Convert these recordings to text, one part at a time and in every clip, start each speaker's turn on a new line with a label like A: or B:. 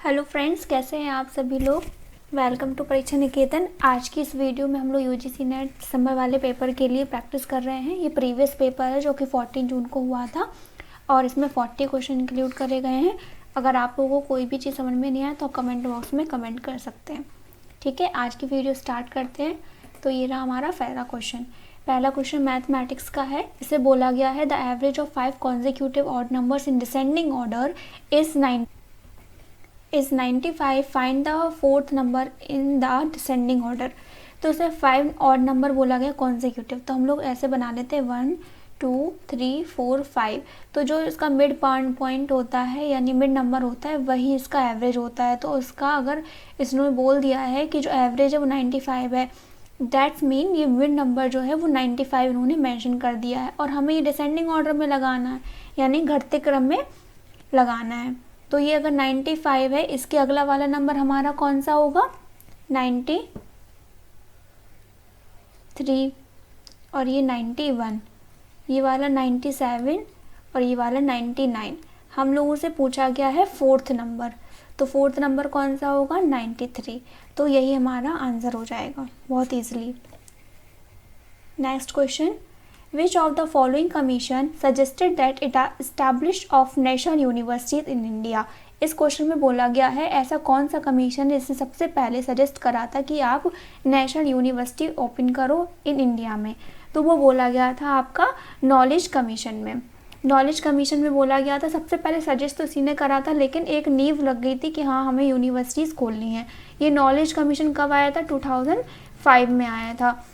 A: Hello friends, कैसे हैं आप सभी लोग। वेलकम टू परीक्षा निकेतन। आज की इस वीडियो में हम लोग यूजीसी नेट दिसंबर वाले पेपर के लिए प्रैक्टिस कर रहे हैं। ये प्रीवियस पेपर है जो कि 14 जून को हुआ था और इसमें 40 क्वेश्चन इंक्लूड करे गए हैं। अगर आप लोगों को कोई भी चीज़ समझ में नहीं आए तो कमेंट बॉक्स में कमेंट कर सकते हैं। ठीक है, आज की वीडियो स्टार्ट करते हैं। तो ये रहा हमारा पहला क्वेश्चन मैथमेटिक्स का है। इसे बोला गया है the average of 5 consecutive odd numbers in descending order is 95. Find the fourth number in the descending order. तो इसे 5 ऑड नंबर बोला गया कॉन्जिक्यूटिव। तो हम लोग ऐसे बना लेते हैं 1 2 3 4 5। तो जो इसका मिड पॉइंट होता है यानी मिड नंबर होता है वही इसका एवरेज होता है। तो उसका अगर इसने बोल दिया है कि जो एवरेज है वो 95 है, दैट्स मीन ये मिड नंबर जो है वो 95 इन्होंने मेंशन कर दिया है। और हमें ये डिसेंडिंग ऑर्डर में लगाना है यानी घटते क्रम में लगाना है। तो ये अगर 95 है, इसके अगला वाला नंबर हमारा कौन सा होगा 93 और ये 91, ये वाला 97 और ये वाला 99। हम लोगों से पूछा गया है फोर्थ नंबर, तो फोर्थ नंबर कौन सा होगा 93। तो यही हमारा आंसर हो जाएगा बहुत easily. Next question, Which of the following commission suggested that it established of national universities in India? इस क्वेश्चन में बोला गया है ऐसा कौन सा कमीशन है जिसने सबसे पहले सजेस्ट करा था कि आप नेशनल यूनिवर्सिटी ओपन करो इन इंडिया में। तो वो बोला गया था आपका नॉलेज कमीशन में। नॉलेज कमीशन में बोला गया था, सबसे पहले सजेस्ट तो इसी ने करा था लेकिन एक नींव लग गई थी कि हाँ हमें यूनिवर्सिटीज़ खोलनी है। ये नॉलेज कमीशन कब आया था 2005 में आया था।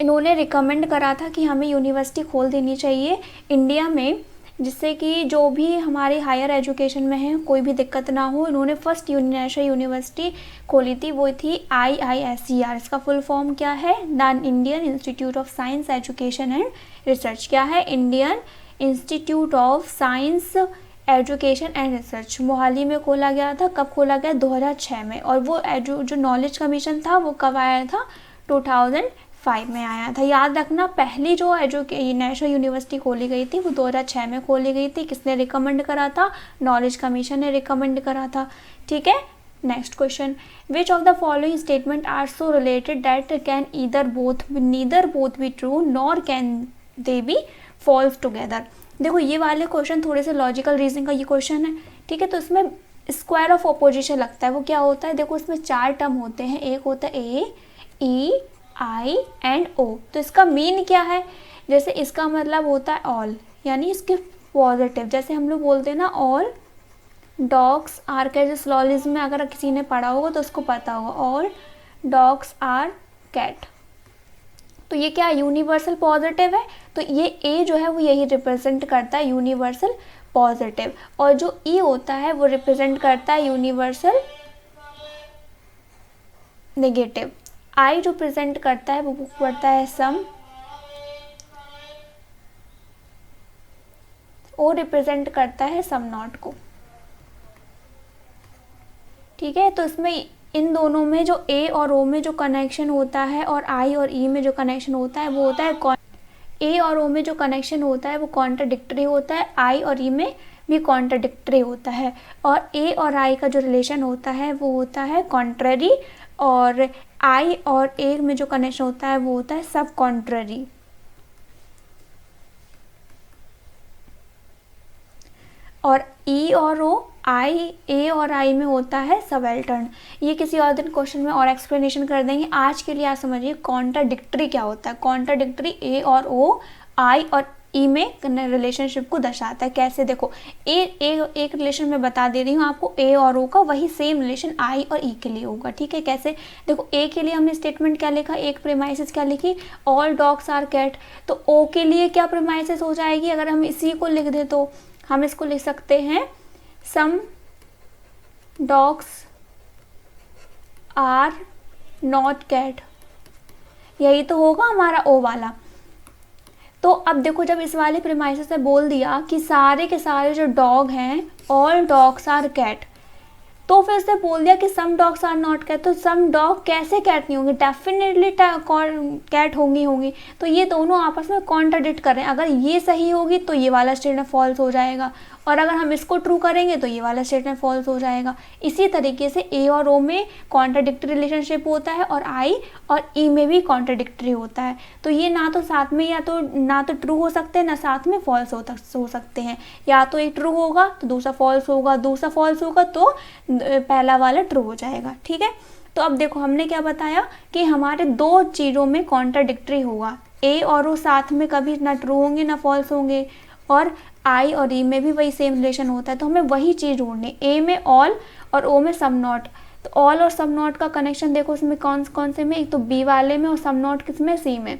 A: इन्होंने रिकमेंड करा था कि हमें यूनिवर्सिटी खोल देनी चाहिए इंडिया में, जिससे कि जो भी हमारे हायर एजुकेशन में है कोई भी दिक्कत ना हो। इन्होंने फर्स्ट नेशनल यूनिवर्सिटी खोली थी, वो थी IISER। इसका फुल फॉर्म क्या है the Indian institute of science education and research. क्या है Indian institute of science education and research. Mohali में खोला गया था। कब खोला गया 2006 में। और वो जो नॉलेज कमीशन था वो कब आया था 2005 में आया था। याद रखना पहली जो नेशनल यूनिवर्सिटी खोली गई थी वो 2006 में खोली गई थी। किसने रिकमेंड करा था नॉलेज कमीशन ने रिकमेंड करा था। ठीक है, next question, which of the following statement are so related that can neither both be true nor can they be false together. देखो ये वाले क्वेश्चन थोड़े से लॉजिकल रीजनिंग का ये क्वेश्चन है। ठीक है, तो इसमें स्क्वायर ऑफ ऑपोजिशन लगता है। वो क्या होता है, देखो इसमें 4 टर्म होते हैं। एक होता है A, E, I and O। तो इसका मीन क्या है, जैसे इसका मतलब होता है ऑल यानी इसके पॉजिटिव। जैसे हम लोग बोलते हैं ना all dogs are cat. Syllogism में अगर किसी ने पढ़ा होगा तो उसको पता होगा ऑल डॉग्स आर कैट। तो ये क्या यूनिवर्सल पॉजिटिव है। तो ये A जो है वो यही रिप्रेजेंट करता है यूनिवर्सल पॉजिटिव। और जो E होता है वो रिप्रेजेंट करता है यूनिवर्सल नेगेटिव। I जो प्रेजेंट करता है वो पढ़ता है सम। O रिप्रेजेंट करता है सम नॉट को। ठीक है, तो इसमें इन दोनों में जो A और O में जो कनेक्शन होता है और I और E में जो कनेक्शन होता है वो होता है A और O में जो कनेक्शन होता है वो कॉन्ट्राडिक्टरी होता है। I और E में भी कॉन्ट्राडिक्टरी होता है। और A और I का जो रिलेशन होता है वो होता है कॉन्ट्ररी। और I और A में जो कनेक्शन होता है वो होता है सब कॉन्ट्ररी। और E और O A और I में होता है सबअल्टर्न। ये किसी और दिन क्वेश्चन में और एक्सप्लेनेशन कर देंगे। आज के लिए आप समझिए कॉन्ट्राडिक्टरी क्या होता है। कॉन्ट्राडिक्टरी A और O I और E में रिलेशनशिप को दर्शाता है। कैसे, देखो एक रिलेशन में बता दे रही हूँ आपको A और O का, वही सेम रिलेशन I और E के लिए होगा। ठीक है, कैसे, देखो A के लिए हमने स्टेटमेंट क्या लिखा, एक प्रेमाइसिस क्या लिखी ऑल डॉग्स आर कैट। तो O के लिए क्या प्रेमाइसिस हो जाएगी, अगर हम इसी को लिख दें तो हम इसको लिख सकते हैं some dogs are not cat. यही तो होगा हमारा O वाला। तो अब देखो जब इस वाले प्रेमाइसिस से बोल दिया कि सारे के सारे जो डॉग हैं ऑल डॉग्स आर कैट, तो फिर से बोल दिया कि some dogs are not cat. तो सम डॉग कैसे कैट नहीं होंगे, डेफिनेटली कैट होंगी। तो ये दोनों आपस में कॉन्ट्राडिक्ट कर रहे हैं। अगर ये सही होगी तो ये वाला स्टेटमेंट फॉल्स हो जाएगा और अगर हम इसको ट्रू करेंगे तो ये वाला स्टेटमेंट फॉल्स हो जाएगा। इसी तरीके से ए और ओ में कॉन्ट्राडिक्टरी रिलेशनशिप होता है और आई और ई में भी कॉन्ट्राडिक्टरी होता है। तो ये ना तो साथ में ना तो ट्रू हो सकते हैं, ना साथ में फॉल्स हो सकते हैं। या तो एक ट्रू होगा तो दूसरा फॉल्स होगा, दूसरा फॉल्स होगा तो पहला वाला ट्रू हो जाएगा। ठीक है, तो अब देखो हमने क्या बताया कि हमारे दो चीज़ों में कॉन्ट्राडिक्टरी होगा, ए और ओ साथ में कभी ना ट्रू होंगे ना फॉल्स होंगे, और आई और ई में भी वही सेम रिलेशन होता है। तो हमें वही चीज़ ढूंढनी, ए में ऑल और ओ में सम नॉट। तो ऑल और सम नॉट का कनेक्शन देखो इसमें कौन से में, एक तो बी वाले में और सम नॉट किस में, सी में।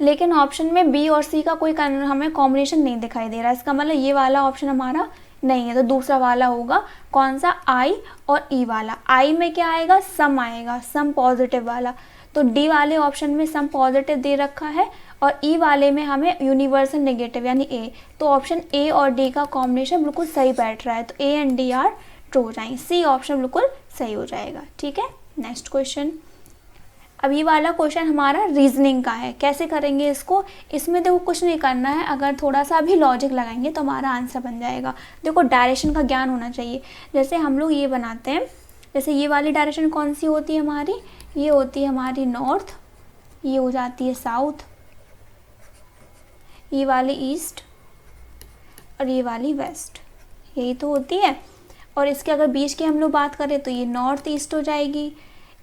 A: लेकिन ऑप्शन में बी और सी का कोई हमें कॉम्बिनेशन नहीं दिखाई दे रहा, इसका मतलब ये वाला ऑप्शन हमारा नहीं है। तो दूसरा वाला होगा कौन सा, आई और ई वाला। आई में क्या आएगा, सम आएगा, सम पॉजिटिव वाला। तो डी वाले ऑप्शन में सम पॉजिटिव दे रखा है और ई वाले में हमें यूनिवर्सल नेगेटिव यानी ए। तो ऑप्शन ए और डी का कॉम्बिनेशन बिल्कुल सही बैठ रहा है, तो A and D R true हो जाएंगे, सी ऑप्शन बिल्कुल सही हो जाएगा। ठीक है, नेक्स्ट क्वेश्चन। अब ये वाला क्वेश्चन हमारा रीजनिंग का है, कैसे करेंगे इसको। इसमें देखो कुछ नहीं करना है, अगर थोड़ा सा भी लॉजिक लगाएंगे तो हमारा आंसर बन जाएगा। देखो डायरेक्शन का ज्ञान होना चाहिए। जैसे हम लोग ये बनाते हैं, जैसे ये वाली डायरेक्शन कौन सी होती है हमारी, ये होती है हमारी नॉर्थ, ये हो जाती है साउथ, ये वाली ईस्ट और ये वाली वेस्ट, यही तो होती है। और इसके अगर बीच की हम लोग बात करें तो ये नॉर्थ ईस्ट हो जाएगी,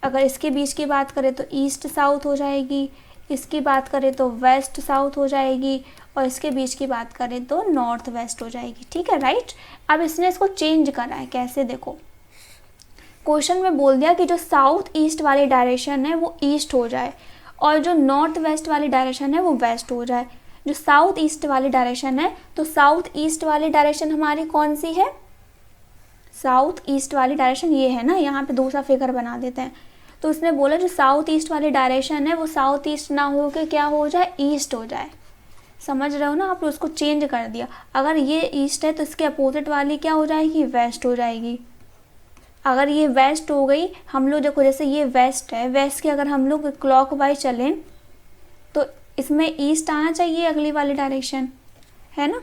A: अगर इसके बीच की बात करें तो ईस्ट साउथ हो जाएगी, इसकी बात करें तो वेस्ट साउथ हो जाएगी, और इसके बीच की बात करें तो नॉर्थ वेस्ट हो जाएगी। ठीक है, राइट। अब इसने इसको चेंज करा है, कैसे देखो, क्वेश्चन में बोल दिया कि जो साउथ ईस्ट वाली डायरेक्शन है वो ईस्ट हो जाए और जो नॉर्थ वेस्ट वाली डायरेक्शन है वो वेस्ट हो जाए। जो साउथ ईस्ट वाली डायरेक्शन है, तो साउथ ईस्ट वाली डायरेक्शन हमारी कौन सी है, साउथ ईस्ट वाली डायरेक्शन ये है ना, यहाँ पे दूसरा फिगर बना देते हैं। तो उसने बोला जो साउथ ईस्ट वाली डायरेक्शन है वो साउथ ईस्ट ना हो के क्या हो जाए, ईस्ट हो जाए। समझ रहे हो ना आप, उसको चेंज कर दिया। अगर ये ईस्ट है तो इसके अपोजिट वाली क्या हो जाएगी, वेस्ट हो जाएगी। अगर ये वेस्ट हो गई, हम लोग देखो जैसे ये वेस्ट है, वेस्ट के अगर हम लोग क्लॉकवाइज चलें तो इसमें ईस्ट आना चाहिए अगली वाली डायरेक्शन, है ना,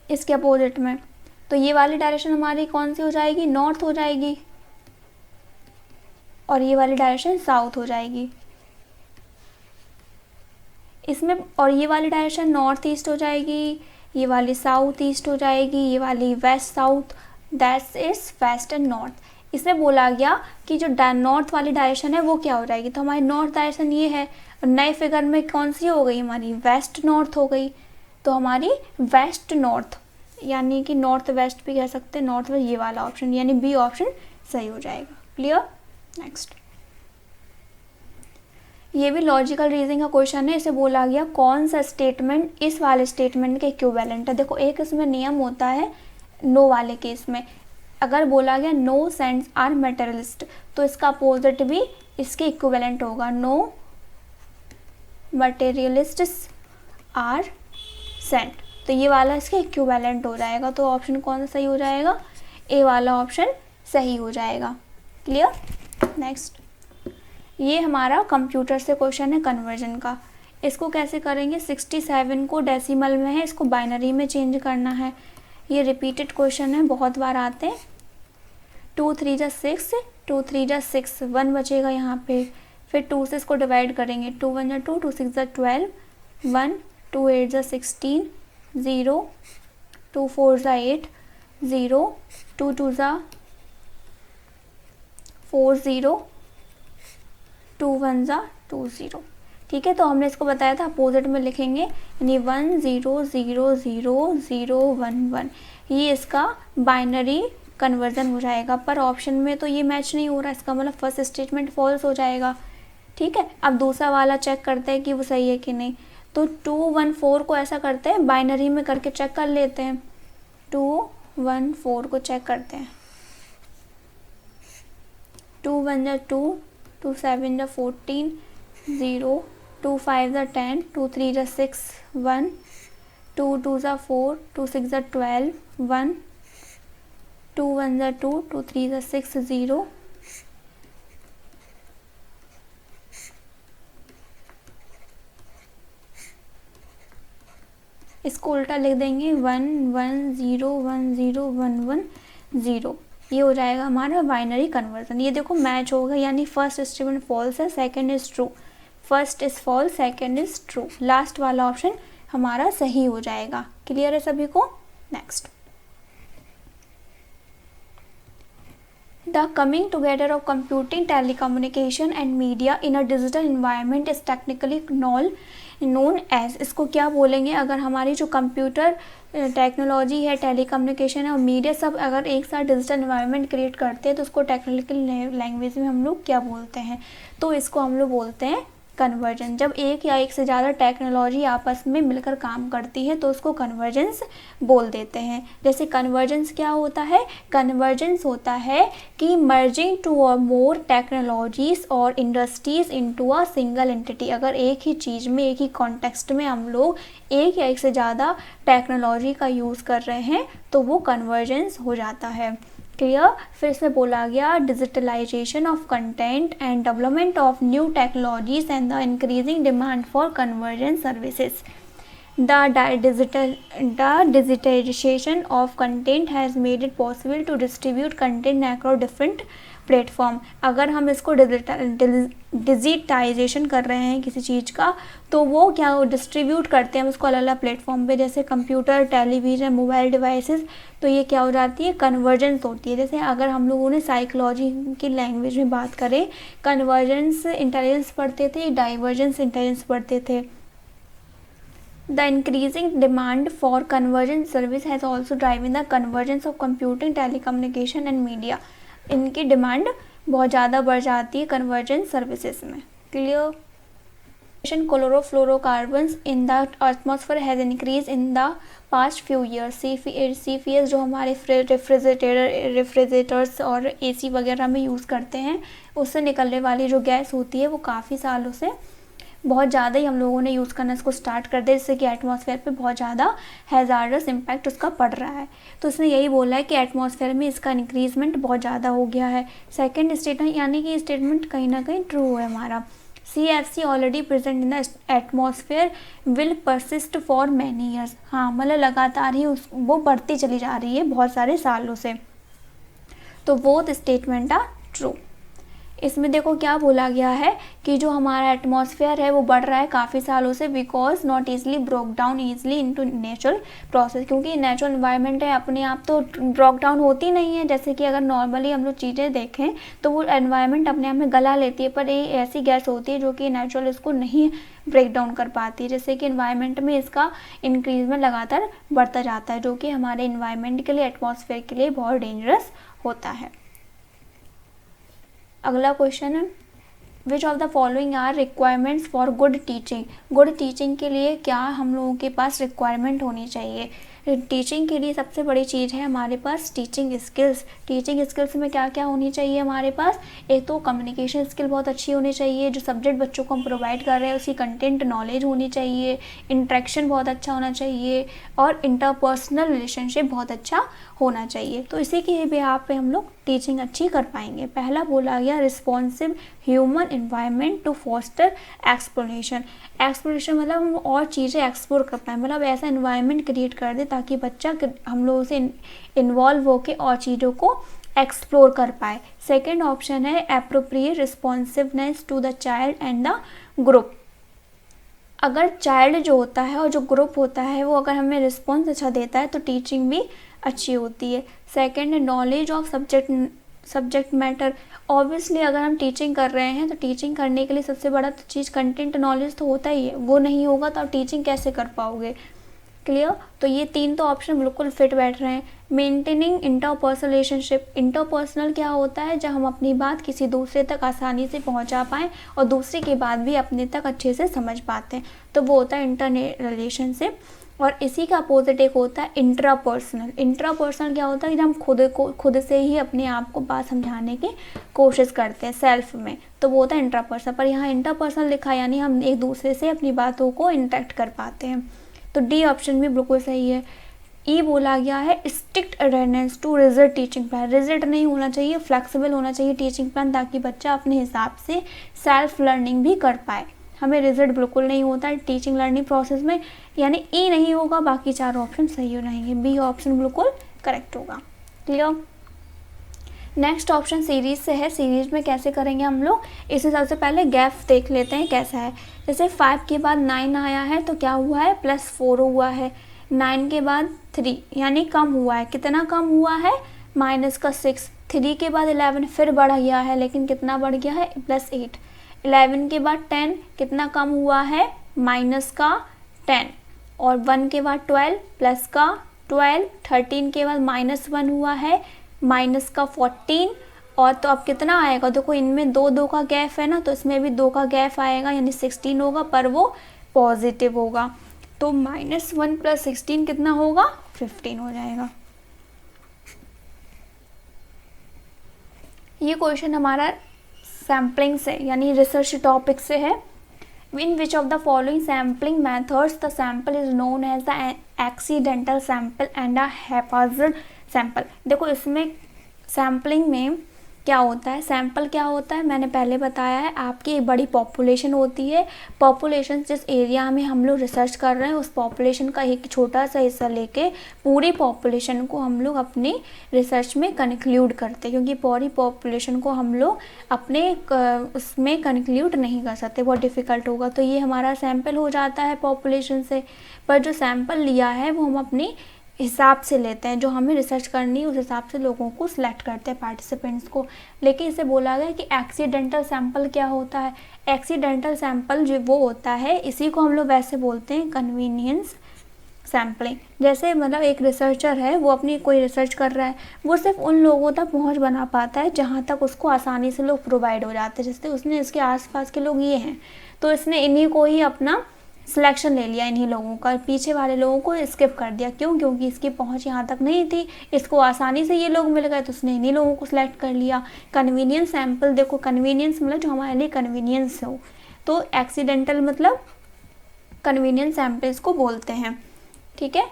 A: इसके अपोजिट में। तो ये वाली डायरेक्शन हमारी कौन सी हो जाएगी, नॉर्थ हो जाएगी, और ये वाली डायरेक्शन साउथ हो जाएगी इसमें। और ये वाली डायरेक्शन नॉर्थ ईस्ट हो जाएगी, ये वाली साउथ ईस्ट हो जाएगी, ये वाली west south, that's is west and north. इसमें बोला गया कि जो नॉर्थ वाली डायरेक्शन है वो क्या हो जाएगी, तो हमारी नॉर्थ डायरेक्शन ये है, और नए फिगर में कौन सी हो गई हमारी, वेस्ट नॉर्थ हो गई। तो हमारी वेस्ट नॉर्थ यानी कि नॉर्थ वेस्ट भी कह सकते हैं, नॉर्थ वेस्ट, ये वाला ऑप्शन यानी बी ऑप्शन सही हो जाएगा। Clear, next. ये भी लॉजिकल रीजनिंग का क्वेश्चन है। इसे बोला गया कौन सा स्टेटमेंट इस वाले स्टेटमेंट के इक्विवेलेंट है। देखो एक इसमें नियम होता है नो वाले केस में, अगर बोला गया नो सेंट्स आर मटेरियलिस्ट तो इसका अपोजिट भी इसके इक्विवेलेंट होगा, नो मटेरियलिस्ट्स आर सेंट। तो ये वाला इसके इक्विवेलेंट हो जाएगा। तो ऑप्शन कौन सा सही हो जाएगा, ए वाला ऑप्शन सही हो जाएगा। Clear, next. ये हमारा कंप्यूटर से क्वेश्चन है कन्वर्जन का। इसको कैसे करेंगे, 67 को डेसिमल में है, इसको बाइनरी में चेंज करना है। ये रिपीटेड क्वेश्चन है, बहुत बार आते हैं। 2 3 जा 6, 2 3 जा 6, 1 बचेगा यहाँ पे। फिर 2 से इसको डिवाइड करेंगे, 2 1 जा 2, 2 6 जा 12, 1, 2 8 जा 16, 0, 2 4 जा 8, 0, 2 2 जा 4, 0, 2 1 जा 2 0। ठीक है, तो हमने इसको बताया था अपोजिट में लिखेंगे, यानी 1 0 0 0 0 1 1। ये इसका बाइनरी कन्वर्जन हो जाएगा, पर ऑप्शन में तो ये मैच नहीं हो रहा, इसका मतलब फर्स्ट स्टेटमेंट फॉल्स हो जाएगा। ठीक है, अब दूसरा वाला चेक करते हैं कि वो सही है कि नहीं। तो 2 1 4 को ऐसा करते हैं, बाइनरी में करके चेक कर लेते हैं। 2 1 4 को चेक करते हैं। 2 1 जा 2, 2 7 जा 14, 0, 2 5 जा 10, 2 3 जा 6, 1, 2 2 जा 4, 2 6 जा 12, 1, 2 1 जा 2, 2 3 जा 6, 0, 2 इसको उल्टा लिख देंगे 1 1 0 1 0 1 1 0, ये हो जाएगा हमारा बाइनरी कन्वर्जन। ये देखो मैच होगा, यानी फर्स्ट स्टेटमेंट फॉल्स है, second is true, first is false, second is true, last वाला ऑप्शन हमारा सही हो जाएगा। क्लियर है सभी को? Next, The coming together of computing, telecommunication and media in a digital environment is technically known as, इसको क्या बोलेंगे? अगर हमारी जो कंप्यूटर टेक्नोलॉजी है, टेलीकम्युनिकेशन है और मीडिया सब अगर एक साथ डिजिटल इन्वायरमेंट क्रिएट करते हैं तो उसको टेक्निकल लैंग्वेज में हम लोग क्या बोलते हैं? तो इसको हम लोग बोलते हैं कन्वर्जन। जब एक या एक से ज़्यादा टेक्नोलॉजी आपस में मिलकर काम करती है तो उसको कन्वर्जेंस बोल देते हैं। जैसे कन्वर्जेंस क्या होता है? कन्वर्जेंस होता है कि मर्जिंग टू और मोर टेक्नोलॉजीज और industries into a single entity. अगर एक ही चीज़ में, एक ही कॉन्टेक्स्ट में हम लोग एक या एक से ज़्यादा टेक्नोलॉजी का यूज़ कर रहे हैं तो वो कन्वर्जेंस हो जाता है। क्लियर? फिर इसमें बोला गया digitalisation of content and development of new technologies and the increasing demand for convergence services. The digitization of content has made it possible to distribute content across different platform. अगर हम इसको डिजिटाइजेशन कर रहे हैं किसी चीज़ का तो वो क्या डिस्ट्रीब्यूट करते हैं हम उसको अलग अलग प्लेटफॉर्म पे, जैसे कंप्यूटर, टेलीविज़न, मोबाइल डिवाइसेस, तो ये क्या हो जाती है? कन्वर्जेंस होती है। जैसे अगर हम लोगों ने साइकोलॉजी की लैंग्वेज में बात करें, कन्वर्जेंस इंटेलिजेंस पढ़ते थे, डाइवर्जेंस इंटेलिजेंस पढ़ते थे। The increasing demand for convergent service has also driven the convergence of computing, telecommunication and media. इनकी डिमांड बहुत ज़्यादा बढ़ जाती है कन्वर्जेंट सर्विसेज में। Clear? Chlorofluorocarbons in the atmosphere has increase in the past few years. CFS जो हमारे refrigerators और AC वगैरह में यूज़ करते हैं, उससे निकलने वाली जो गैस होती है वो काफ़ी सालों से बहुत ज़्यादा ही हम लोगों ने यूज़ करना इसको स्टार्ट कर दिया, जिससे कि एटमॉस्फेयर पे बहुत ज़्यादा हैज़ार्डस इम्पैक्ट उसका पड़ रहा है। तो इसने यही बोला है कि एटमॉस्फेयर में इसका इंक्रीजमेंट बहुत ज़्यादा हो गया है। सेकंड स्टेटमेंट, यानी कि स्टेटमेंट कहीं ना कहीं ट्रू है हमारा। CFC already present in the atmosphere will persist for many years. हाँ, मतलब लगातार ही वो बढ़ती चली जा रही है बहुत सारे सालों से। तो बोथ स्टेटमेंट आर ट्रू। इसमें देखो क्या बोला गया है कि जो हमारा एटमॉस्फेयर है वो बढ़ रहा है काफ़ी सालों से, because not easily broke down easily into natural process, क्योंकि नेचुरल इन्वायरमेंट है, अपने आप तो ब्रोक डाउन होती नहीं है। जैसे कि अगर नॉर्मली हम लोग चीज़ें देखें तो वो एनवायरमेंट अपने आप में गला लेती है, पर ये ऐसी गैस होती है जो कि नेचुरल इसको नहीं ब्रेक डाउन कर पाती है। जैसे कि इन्वायरमेंट में इसका इंक्रीजमेंट लगातार बढ़ता जाता है, जो कि हमारे इन्वायरमेंट के लिए, एटमॉस्फेयर के लिए बहुत डेंजरस होता है। अगला क्वेश्चन है, which of the following are requirements for good teaching. Good teaching के लिए क्या हम लोगों के पास रिक्वायरमेंट होनी चाहिए? टीचिंग के लिए सबसे बड़ी चीज़ है हमारे पास टीचिंग स्किल्स। टीचिंग स्किल्स में क्या क्या होनी चाहिए हमारे पास? एक तो कम्युनिकेशन स्किल बहुत अच्छी होनी चाहिए, जो सब्जेक्ट बच्चों को हम प्रोवाइड कर रहे हैं उसकी कंटेंट नॉलेज होनी चाहिए, इंटरेक्शन बहुत अच्छा होना चाहिए और इंटरपर्सनल रिलेशनशिप बहुत अच्छा होना चाहिए। तो इसी के बिहाफ पे हम लोग टीचिंग अच्छी कर पाएंगे। पहला बोला गया responsive human environment to foster exploration. Exploration मतलब हम और चीज़ें एक्सप्लोर कर पाएँ, मतलब ऐसा इन्वायरमेंट क्रिएट कर दे ताकि बच्चा हम लोगों से इन्वॉल्व होकर और चीज़ों को एक्सप्लोर कर पाए। सेकेंड ऑप्शन है appropriate responsiveness to the child and the group. अगर चाइल्ड जो होता है और जो ग्रुप होता है वो अगर हमें रिस्पॉन्स अच्छा देता है तो टीचिंग भी अच्छी होती है। सेकेंड है knowledge of subject matter. Obviously अगर हम टीचिंग कर रहे हैं तो टीचिंग करने के लिए सबसे बड़ा चीज़ कंटेंट नॉलेज तो होता ही है, वो नहीं होगा तो आप टीचिंग कैसे कर पाओगे? क्लियर? तो ये तीन तो ऑप्शन बिल्कुल फिट बैठ रहे हैं। Maintaining interpersonal relationship. इंटरपर्सनल क्या होता है? जब हम अपनी बात किसी दूसरे तक आसानी से पहुंचा पाएँ और दूसरे की बात भी अपने तक अच्छे से समझ पाते हैं, तो वो होता है इंटर रिलेशनशिप। और इसी का अपोजिट एक होता है इंट्रापर्सनल। इंट्रापर्सनल क्या होता है? जब हम खुद से ही अपने आप को बात समझाने की कोशिश करते हैं सेल्फ में, तो वो होता है इंट्रापर्सनल। पर यहाँ इंटरपर्सनल लिखा यानी हम एक दूसरे से अपनी बातों को इंटरेक्ट कर पाते हैं, तो डी ऑप्शन भी बिल्कुल सही है। ई बोला गया है strict attendance to rigid teaching plan. Rigid नहीं होना चाहिए, फ्लेक्सिबल होना चाहिए टीचिंग प्लान, ताकि बच्चा अपने हिसाब से सेल्फ लर्निंग भी कर पाए। हमें रिजल्ट बिल्कुल नहीं होता है टीचिंग लर्निंग प्रोसेस में, यानी ई नहीं होगा, बाकी 4 ऑप्शन सही हो रहेंगे, बी ऑप्शन बिल्कुल करेक्ट होगा। क्लियर। नेक्स्ट ऑप्शन सीरीज से है। सीरीज में कैसे करेंगे हम लोग, इसमें सबसे पहले गैप देख लेते हैं कैसा है। जैसे 5 के बाद 9 आया है तो क्या हुआ है, +4 हुआ है। 9 के बाद 3 यानी कम हुआ है, कितना कम हुआ है, -6। 3 के बाद 11 फिर बढ़ गया है, लेकिन कितना बढ़ गया है, +8। 11 के बाद 10 कितना कम हुआ है, -10। और 1 के बाद 12 +12। 13 के बाद -1 हुआ है, -14। और तो अब कितना आएगा, देखो इनमें 2 का गैप है ना, तो इसमें भी 2 का गैप आएगा, यानी 16 होगा, पर वो पॉजिटिव होगा। तो -1 + 16 कितना होगा, 15 हो जाएगा। ये क्वेश्चन हमारा सैम्पलिंग से यानी रिसर्च टॉपिक से है। In which of the following sampling methods the sample is known as the accidental sample and a haphazard sample। देखो इसमें सैम्पलिंग में क्या होता है, सैम्पल क्या होता है, मैंने पहले बताया है, आपकी एक बड़ी पॉपुलेशन होती है। पॉपुलेशन जिस एरिया में हम लोग रिसर्च कर रहे हैं उस पॉपुलेशन का एक छोटा सा हिस्सा लेके पूरी पॉपुलेशन को हम लोग अपनी रिसर्च में कंक्लूड करते हैं, क्योंकि पूरी पॉपुलेशन को हम लोग अपने उसमें कंक्लूड नहीं कर सकते, बहुत डिफ़िकल्ट होगा। तो ये हमारा सैम्पल हो जाता है पॉपुलेशन से, पर जो सैम्पल लिया है वो हम अपनी हिसाब से लेते हैं, जो हमें रिसर्च करनी है उस हिसाब से लोगों को सिलेक्ट करते हैं, पार्टिसिपेंट्स को। लेकिन इसे बोला गया कि एक्सीडेंटल सैंपल क्या होता है, एक्सीडेंटल सैंपल जो वो होता है, इसी को हम लोग वैसे बोलते हैं कन्वीनियंस सैम्पलिंग। जैसे मतलब एक रिसर्चर है, वो अपनी कोई रिसर्च कर रहा है, वो सिर्फ उन लोगों तक पहुंच बना पाता है जहां तक उसको आसानी से लोग प्रोवाइड हो जाते हैं। जैसे उसने इसके आसपास के लोग ये हैं, तो इसने इन्हीं को ही अपना सिलेक्शन ले लिया, इन्हीं लोगों का, पीछे वाले लोगों को स्किप कर दिया। क्यों, क्योंकि इसकी पहुंच यहाँ तक नहीं थी, इसको आसानी से ये लोग मिल गए, तो उसने इन्हीं लोगों को सिलेक्ट कर लिया। कन्वीनियंस सैंपल, देखो कन्वीनियंस मतलब जो हमारे लिए कन्वीनियंस हो, तो एक्सीडेंटल मतलब कन्वीनियंस सैंपल्स को बोलते हैं। ठीक है।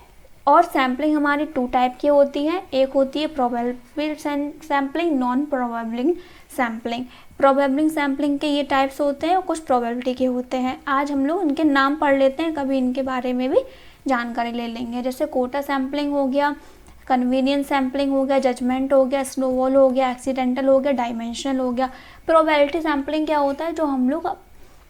A: और सैम्पलिंग हमारी 2 टाइप की होती है, एक होती है probable sampling, non probabling sampling. Probabling sampling के ये टाइप्स होते हैं और कुछ प्रोबेबिलिटी के होते हैं। आज हम लोग इनके नाम पढ़ लेते हैं, कभी इनके बारे में भी जानकारी ले लेंगे। जैसे कोटा सैम्पलिंग हो गया, कन्वीनियंस सैम्पलिंग हो गया, जजमेंट हो गया, स्नोबॉल हो गया, एक्सीडेंटल हो गया, डायमेंशनल हो गया। प्रोबेबिलिटी सैम्पलिंग क्या होता है, जो हम लोग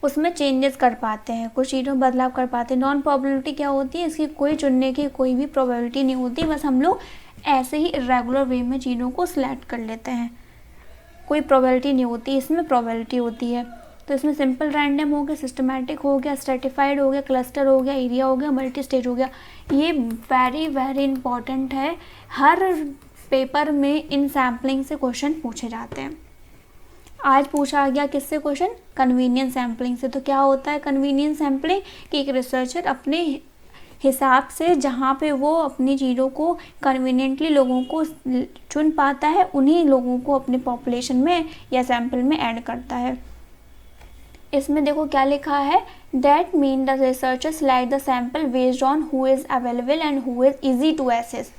A: उसमें चेंजेस कर पाते हैं, कुछ चीज़ों में बदलाव कर पाते हैं। नॉन प्रोबेबिलिटी क्या होती है, इसकी कोई चुनने की कोई भी प्रोबेबिलिटी नहीं होती, बस हम लोग ऐसे ही इरेगुलर वे में चीज़ों को सिलेक्ट कर लेते हैं, कोई प्रोबेबिलिटी नहीं होती, इसमें प्रोबेबिलिटी होती है। तो इसमें सिंपल रैंडम हो गया, सिस्टमैटिक हो गया, स्ट्रेटिफाइड हो गया, क्लस्टर हो गया, एरिया हो गया, मल्टी स्टेज हो गया। ये वेरी वेरी इंपॉर्टेंट है, हर पेपर में इन सैम्पलिंग से क्वेश्चन पूछे जाते हैं। आज पूछा गया किससे क्वेश्चन, कन्वीनियंस सैम्पलिंग से। तो क्या होता है कन्वीनियंस सैम्पलिंग, कि एक रिसर्चर अपने हिसाब से जहाँ पे वो अपनी चीज़ों को कन्वीनियंटली लोगों को चुन पाता है, उन्हीं लोगों को अपने पॉपुलेशन में या सैम्पल में ऐड करता है। इसमें देखो क्या लिखा है, that mean the researcher select the sample based on who is available and who is easy to access.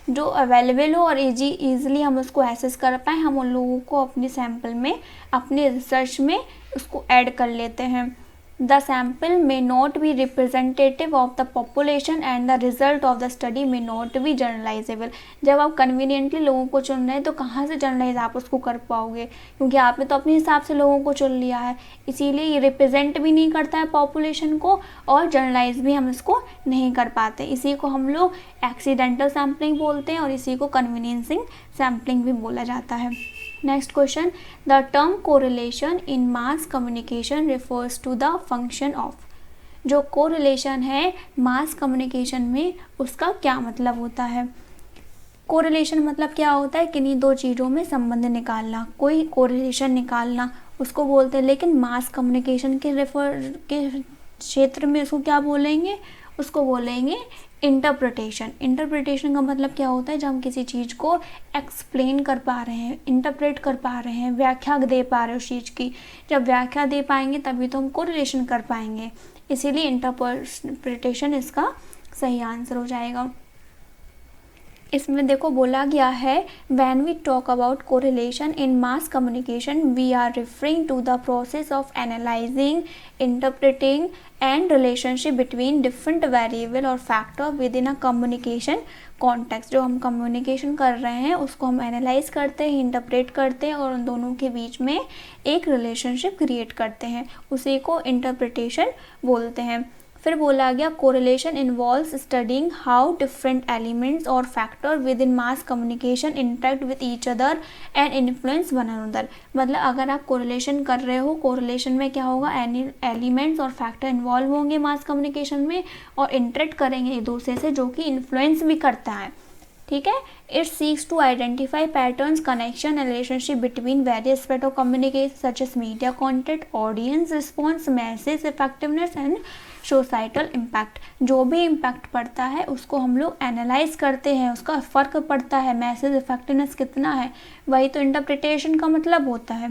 A: जो अवेलेबल हो और ईजिली हम उसको एसेस कर पाएँ, हम उन लोगों को अपने सैम्पल में, अपने रिसर्च में उसको ऐड कर लेते हैं। The sample may not be representative of the population and the result of the study may not be generalisable. जब आप कन्वीनियंटली लोगों को चुन रहे हैं तो कहाँ से जनरलाइज आप उसको कर पाओगे, क्योंकि आपने तो अपने हिसाब से लोगों को चुन लिया है। इसीलिए ये रिप्रेजेंट भी नहीं करता है पॉपुलेशन को, और जनरलाइज भी हम इसको नहीं कर पाते। इसी को हम लोग एक्सीडेंटल सैम्पलिंग बोलते हैं और इसी को कन्वीनियंसिंग सैम्पलिंग भी बोला जाता है। Next question, the term correlation in mass communication refers to the function of. जो कोरिलेशन है मास कम्युनिकेशन में, उसका क्या मतलब होता है। कोरिलेशन मतलब क्या होता है, किन्हीं 2 चीज़ों में संबंध निकालना, कोई कोरिलेशन निकालना, उसको बोलते हैं। लेकिन मास कम्युनिकेशन के क्षेत्र में उसको क्या बोलेंगे, उसको बोलेंगे इंटरप्रिटेशन। इंटरप्रिटेशन का मतलब क्या होता है, जब हम किसी चीज़ को एक्सप्लेन कर पा रहे हैं, इंटरप्रेट कर पा रहे हैं, व्याख्या दे पा रहे हैं उस चीज़ की। जब व्याख्या दे पाएंगे तभी तो हम कोरिलेशन कर पाएंगे, इसीलिए इंटरप्रिटेशन इसका सही आंसर हो जाएगा। इसमें देखो बोला गया है when we talk about correlation in mass communication we are referring to the process of analysing, interpreting and relationship between different variable और factor with in a communication context. जो हम कम्युनिकेशन कर रहे हैं उसको हम एनालाइज करते हैं, इंटरप्रेट करते हैं और उन दोनों के बीच में एक रिलेशनशिप क्रिएट करते हैं, उसी को इंटरप्रिटेशन बोलते हैं। फिर बोला गया correlation involves studying how different elements और factor with in mass communication interact with each other and influence one another. मतलब अगर आप कोरिलेशन कर रहे हो, कोरिलेशन में क्या होगा, एलिमेंट्स और फैक्टर इन्वॉल्व होंगे मास कम्युनिकेशन में और इंटरेक्ट करेंगे एक दूसरे से, जो कि इन्फ्लुएंस भी करता है। ठीक है। It seeks to identify patterns, connection and relationship between various aspect of communication such as media content, audience response, message effectiveness and societal impact. जो भी इम्पैक्ट पड़ता है उसको हम लोग एनालाइज करते हैं, उसका फ़र्क पड़ता है, मैसेज इफेक्टिवनेस कितना है, वही तो इंटरप्रिटेशन का मतलब होता है।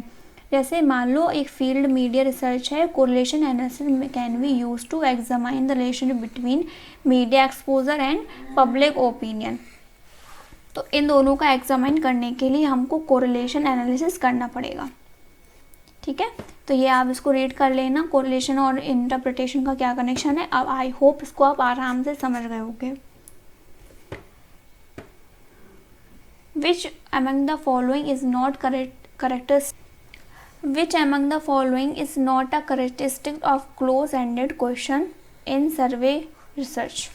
A: जैसे मान लो एक फील्ड मीडिया रिसर्च है, correlation analysis can be use to examine the relationship between media exposure and public opinion. तो इन दोनों का एग्जामाइन करने के लिए हमको कोरिलेशन एनालिसिस करना पड़ेगा। ठीक है, तो ये आप इसको रीड कर लेना, कोरिलेशन और इंटरप्रिटेशन का क्या कनेक्शन है। अब आई होप इसको आप आराम से समझ गए होंगे। Which among the following is not Which among the following is not a characteristic of close-ended question in survey research?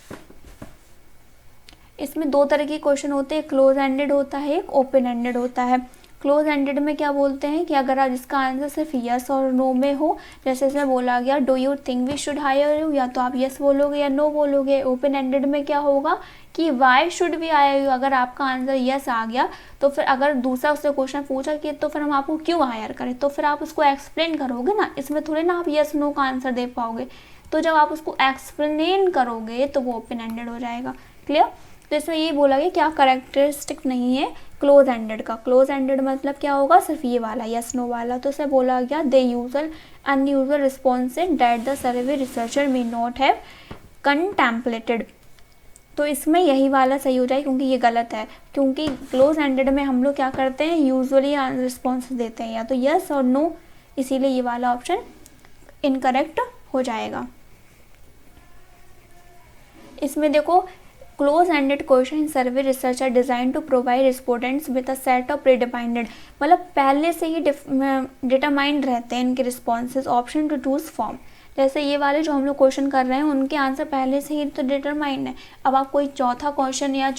A: इसमें दो तरह के क्वेश्चन होते हैं, क्लोज एंडेड होता है, एक ओपन एंडेड होता है। क्लोज एंडेड में क्या बोलते हैं कि अगर आप इसका आंसर सिर्फ यस और नो में हो, जैसे इसमें बोला गया do you think we should hire you, या तो आप यस बोलोगे या नो बोलोगे। ओपन एंडेड में क्या होगा कि why should we hire you, अगर आपका आंसर यस आ गया तो फिर अगर दूसरा उससे क्वेश्चन पूछा कि तो फिर हम आपको क्यों हायर करें, तो फिर आप उसको एक्सप्लेन करोगे ना। इसमें थोड़े ना आप यस नो का आंसर दे पाओगे, तो जब आप उसको एक्सप्लेन करोगे तो वो ओपन एंडेड हो जाएगा। क्लियर। तो इसमें ये बोला गया क्या करेक्टरिस्टिक नहीं है क्लोज एंडेड का। क्लोज एंडेड मतलब क्या होगा, सिर्फ ये वाला यस नो वाला। तो इसे बोला गया they usual unusual responses that the survey researcher may not have contemplated. तो इसमें यही वाला सही हो जाए, क्योंकि ये गलत है, क्योंकि क्लोज एंडेड में हम लोग क्या करते हैं, यूजुअली रिस्पॉन्स देते हैं या तो यस और नो, इसीलिए ये वाला ऑप्शन इनकरेक्ट हो जाएगा। इसमें देखो close ended question in survey research are design to provide respondents with a set of predefined, मतलब पहले से ही डिटरमाइंड रहते हैं इनके responses, option to choose form. जैसे ये वाले जो हम लोग क्वेश्चन कर रहे हैं उनके आंसर पहले से ही तो डिटरमाइंड है। अब आप कोई चौथा क्वेश्चन या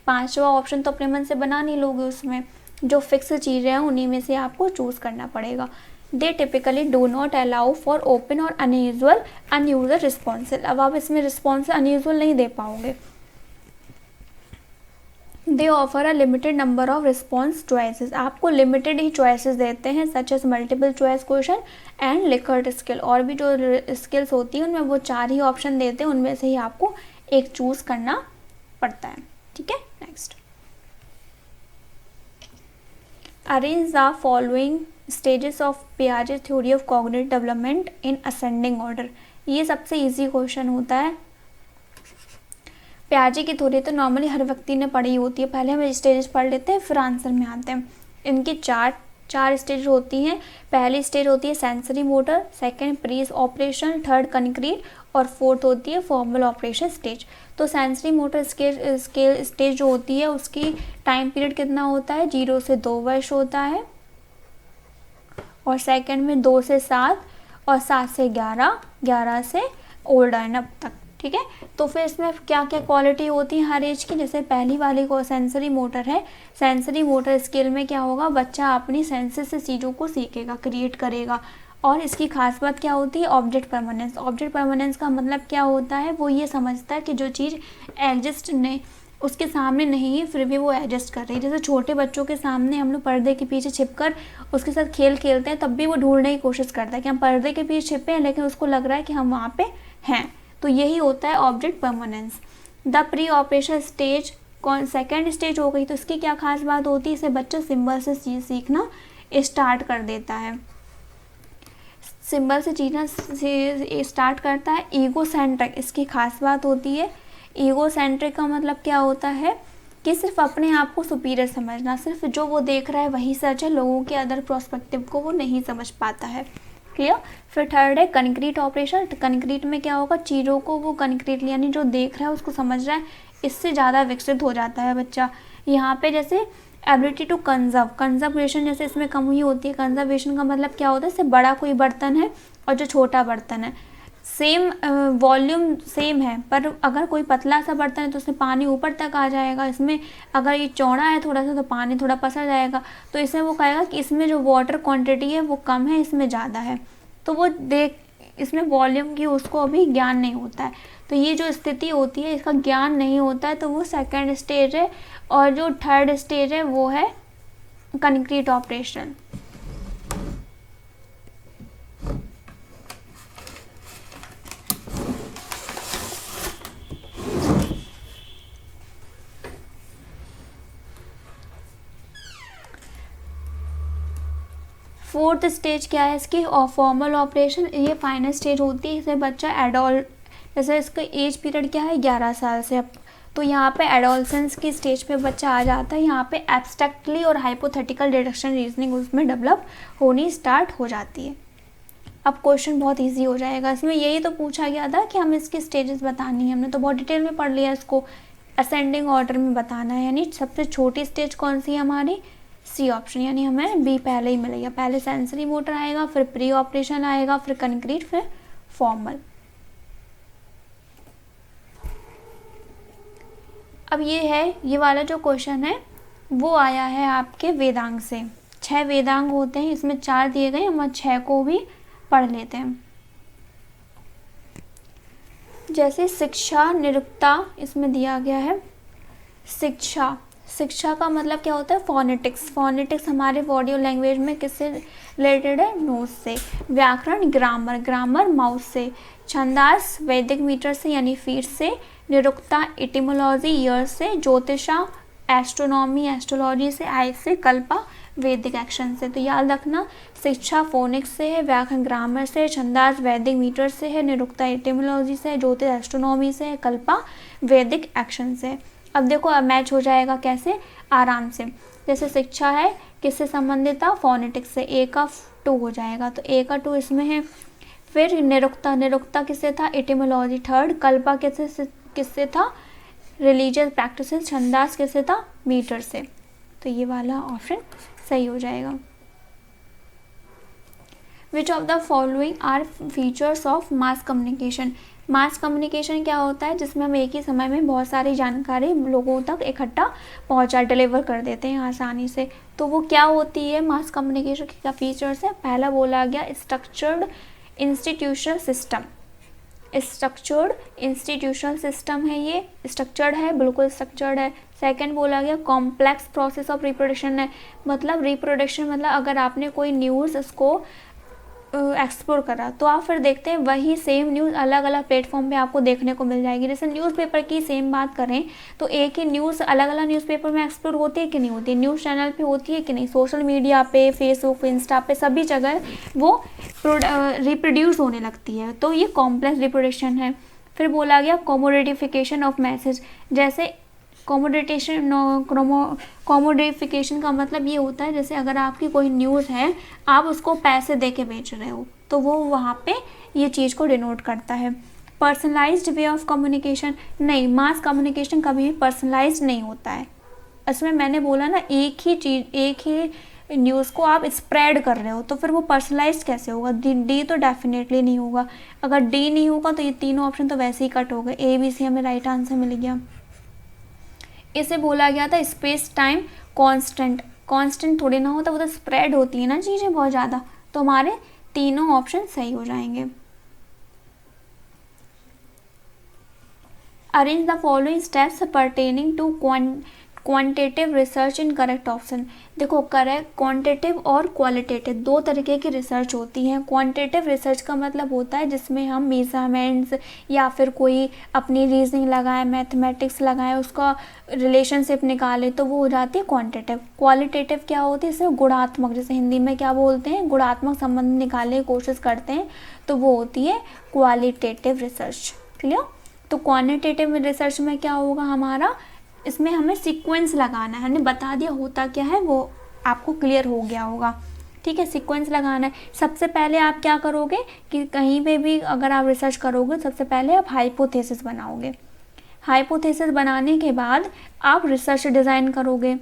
A: पांचवा ऑप्शन तो अपने मन से बना नहीं लोगे, उसमें जो फिक्स चीज़ें हैं उन्हीं में से आपको चूज करना पड़ेगा। They typically do not allow for open और अनयूजुअल रिस्पॉन्सेज। अब आप इसमें रिस्पॉन्स अनयूजुअल नहीं दे पाओगे। They offer a limited number of response choices, आपको लिमिटेड ही चॉइसेस देते हैं, such as multiple choice question and Likert scale. और भी जो स्किल्स होती हैं उनमें वो 4 ही ऑप्शन देते हैं, उनमें से ही आपको एक चूज करना पड़ता है। ठीक है, next. Arrange the following stages of पियाजे theory of cognitive development in ascending order. ये सबसे ईजी क्वेश्चन होता है। पियाजे की थ्योरी तो नॉर्मली हर व्यक्ति ने पढ़ी होती है, पहले हम स्टेजेस पढ़ लेते हैं फिर आंसर में आते हैं। इनकी चार स्टेज होती हैं। पहली स्टेज होती है sensory motor, second pre operation, third concrete और फोर्थ होती है फॉर्मल ऑपरेशन स्टेज। तो सेंसरी मोटर स्टेज जो होती है उसकी टाइम पीरियड कितना होता है, 0 से 2 वर्ष होता है, और सेकंड में 2 से 7 और 7 से 11, 11 से ओल्ड एनअप तक। ठीक है, तो फिर इसमें क्या क्या क्वालिटी होती है हर एज की। जैसे पहली वाली को सेंसरी मोटर है, सेंसरी मोटर स्किल में क्या होगा, बच्चा अपनी सेंसेस से चीज़ों को सीखेगा, क्रिएट करेगा। और इसकी खास बात क्या होती है, ऑब्जेक्ट परमानेंस। ऑब्जेक्ट परमानेंस का मतलब क्या होता है, वो ये समझता है कि जो चीज़ एग्जिस्ट नहीं उसके सामने नहीं है फिर भी वो एडजस्ट कर रही है। जैसे छोटे बच्चों के सामने हम लोग पर्दे के पीछे छिपकर उसके साथ खेल खेलते हैं, तब भी वो ढूंढने की कोशिश करता है कि हम पर्दे के पीछे छिपे हैं, लेकिन उसको लग रहा है कि हम वहाँ पे हैं। तो यही होता है object permanence. The pre operation stage second stage हो गई, तो इसकी क्या खास बात होती है, इसे बच्चा सिंबल से चीज़ सीखना स्टार्ट कर देता है, सिंबल से चीज़ें स्टार्ट करता है। ईगो सेंट्रिक इसकी खास बात होती है। ईगो सेंट्रिक का मतलब क्या होता है कि सिर्फ अपने आप को सुपीरियर समझना, सिर्फ जो वो देख रहा है वही सच है, लोगों के अदर प्रोस्पेक्टिव को वो नहीं समझ पाता है। क्लियर। फिर थर्ड है कंक्रीट ऑपरेशन। कंक्रीट में क्या होगा, चीज़ों को वो कंक्रीटली यानी जो देख रहा है उसको समझ रहा है, इससे ज़्यादा विकसित हो जाता है बच्चा। यहाँ पे जैसे एबिलिटी टू कंजर्वेशन जैसे इसमें कम हुई होती है। कंजर्वेशन का मतलब क्या होता है, इससे बड़ा कोई बर्तन है और जो छोटा बर्तन है सेम वॉल्यूम सेम है, पर अगर कोई पतला सा बर्तन है तो उसमें पानी ऊपर तक आ जाएगा, इसमें अगर ये चौड़ा है थोड़ा सा तो पानी थोड़ा पसर जाएगा। तो इसमें वो कहेगा कि इसमें जो वाटर क्वांटिटी है वो कम है, इसमें ज़्यादा है। तो वो देख इसमें वॉल्यूम की उसको अभी ज्ञान नहीं होता है। तो ये जो स्थिति होती है इसका ज्ञान नहीं होता है, तो वो सेकेंड स्टेज है। और जो थर्ड स्टेज है वो है कंक्रीट ऑपरेशन। फोर्थ स्टेज क्या है इसकी, फॉर्मल ऑपरेशन। ये फाइनल स्टेज होती है, इसमें बच्चा एडल्ट, जैसे इसका एज पीरियड क्या है 11 साल से, तो यहाँ पे एडोलसेंस की स्टेज पे बच्चा आ जाता है। यहाँ पे एब्स्ट्रैक्टली और हाइपोथेटिकल डिडक्शन रीजनिंग उसमें डेवलप होनी स्टार्ट हो जाती है। अब क्वेश्चन बहुत इजी हो जाएगा। इसमें यही तो पूछा गया था कि हमें इसकी स्टेजेस बतानी है, हमने तो बहुत डिटेल में पढ़ लिया, इसको असेंडिंग ऑर्डर में बताना है। यानी सबसे छोटी स्टेज कौन सी है हमारी, सी ऑप्शन, यानी हमें बी पहले ही मिलेगा। पहले सेंसरी मोटर आएगा, फिर प्री ऑपरेशन आएगा, फिर कंक्रीट, फिर फॉर्मल। अब ये है, ये वाला जो क्वेश्चन है वो आया है आपके वेदांग से। 6 वेदांग होते हैं, इसमें 4 दिए गए, हम 6 को भी पढ़ लेते हैं। जैसे शिक्षा निरुक्ता इसमें दिया गया है। शिक्षा का मतलब क्या होता है, फोनेटिक्स हमारे बॉडी और लैंग्वेज में किससे रिलेटेड है, नोज से। व्याकरण ग्रामर माउथ से। छंदास वैदिक मीटर से यानी फीट से। निरुक्ता एटिमोलॉजी ईयर से। ज्योतिषा एस्ट्रोलॉजी से, आई से। कल्पा वैदिक एक्शन से। तो याद रखना, शिक्षा फोनिक्स से है, व्याकरण ग्रामर से, छंदास वैदिक मीटर से है, निरुक्ता एटिमोलॉजी से, ज्योतिष एस्ट्रोनॉमी से है, कल्पा वैदिक एक्शन से। अब देखो, अब मैच हो जाएगा कैसे, आराम से। जैसे शिक्षा है किससे संबंधित था, फोनेटिक्स से, ए का 2 हो जाएगा, तो ए का 2 इसमें है। फिर निरुक्ता किससे था, एटिमोलॉजी थर्ड। कल्पा किससे था, रिलीजियस प्रैक्टिसेस। छंदास किससे था, मीटर से। तो ये वाला ऑप्शन सही हो जाएगा। Which of the following are features of mass communication. Mass communication क्या होता है, जिसमें हम एक ही समय में बहुत सारी जानकारी लोगों तक इकट्ठा डिलीवर कर देते हैं आसानी से। तो वो क्या होती है, मास कम्युनिकेशन के क्या फीचर्स है। पहला बोला गया स्ट्रक्चर्ड इंस्टीट्यूशनल सिस्टम है, ये स्ट्रक्चर्ड है, बिल्कुल स्ट्रक्चर्ड है। सेकंड बोला गया कॉम्प्लेक्स प्रोसेस ऑफ रिप्रोडक्शन है, मतलब रिप्रोडक्शन मतलब अगर आपने कोई न्यूज़ इसको एक्सप्लोर करा तो आप फिर देखते हैं वही सेम न्यूज़ अलग अलग प्लेटफॉर्म पे आपको देखने को मिल जाएगी। जैसे न्यूज़पेपर की सेम बात करें तो एक ही न्यूज़ अलग अलग न्यूज़पेपर में एक्सप्लोर होती है कि नहीं होती है, न्यूज़ चैनल पे होती है कि नहीं, सोशल मीडिया पे, फेसबुक, इंस्टा पे, सभी जगह वो रिप्रोड्यूस होने लगती है। तो ये कॉम्प्लेक्स रिप्रोडक्शन है। फिर बोला गया कोमोडिफिकेशन ऑफ मैसेज। जैसे कोमोडिफिकेशन का मतलब ये होता है, जैसे अगर आपकी कोई न्यूज़ है, आप उसको पैसे दे के बेच रहे हो, तो वो वहाँ पे ये चीज़ को डिनोट करता है। पर्सनलाइज्ड वे ऑफ कम्युनिकेशन नहीं, मास कम्युनिकेशन कभी भी पर्सनलाइज्ड नहीं होता है। इसमें मैंने बोला ना, एक ही न्यूज़ को आप स्प्रेड कर रहे हो, तो फिर वो पर्सनलाइज्ड कैसे होगा। डी तो डेफिनेटली नहीं होगा। अगर डी नहीं होगा तो ये तीनों ऑप्शन तो वैसे ही कट हो गए। ए बी सी हमें राइट आंसर मिल गया। इसे बोला गया था स्पेस टाइम कांस्टेंट थोड़ी ना होता, वो तो स्प्रेड होती है ना चीज़ें बहुत ज़्यादा। तो हमारे तीनों ऑप्शन सही हो जाएंगे। Arrange the following steps pertaining to quantitative research in correct option. देखो, करेक्ट क्वांटिटेटिव और क्वालिटेटिव 2 तरीके की रिसर्च होती है। क्वांटिटेटिव रिसर्च का मतलब होता है जिसमें हम मेजरमेंट्स या फिर कोई अपनी रीजनिंग लगाए, मैथमेटिक्स लगाए, उसका रिलेशनशिप निकाले, तो वो हो जाती है क्वांटिटेटिव। क्वालिटेटिव क्या होती है, इसमें गुणात्मक, जैसे हिंदी में क्या बोलते हैं, गुणात्मक संबंध निकालने की कोशिश करते हैं, तो वो होती है क्वालिटेटिव रिसर्च। क्लियर। तो क्वांटिटेटिव रिसर्च में क्या होगा, हमारा इसमें हमें सीक्वेंस लगाना है, हमने बता दिया होता क्या है, वो आपको क्लियर हो गया होगा। ठीक है, सीक्वेंस लगाना है। सबसे पहले आप क्या करोगे कि कहीं पे भी अगर आप रिसर्च करोगे, सबसे पहले आप हाइपोथेसिस बनाओगे। हाइपोथेसिस बनाने के बाद आप रिसर्च डिज़ाइन करोगे।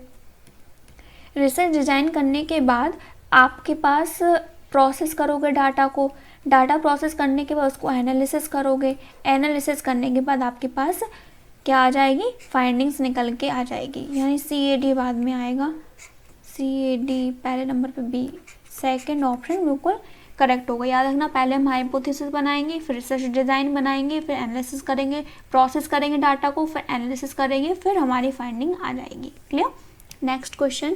A: रिसर्च डिज़ाइन करने के बाद आपके पास प्रोसेस करोगे डाटा को। डाटा प्रोसेस करने के बाद उसको एनालिसिस करोगे। एनालिसिस करने के बाद आपके पास क्या आ जाएगी, फाइंडिंग्स निकल के आ जाएगी, यानी CAD बाद में आएगा। CAD पहले नंबर पे B, सेकंड ऑप्शन बिल्कुल करेक्ट होगा। याद रखना, पहले हम हाइपोथेसिस बनाएंगे, फिर रिसर्च डिज़ाइन बनाएंगे, फिर एनालिसिस करेंगे, प्रोसेस करेंगे डाटा को, फिर एनालिसिस करेंगे, फिर हमारी फाइंडिंग आ जाएगी। Clear. Next question,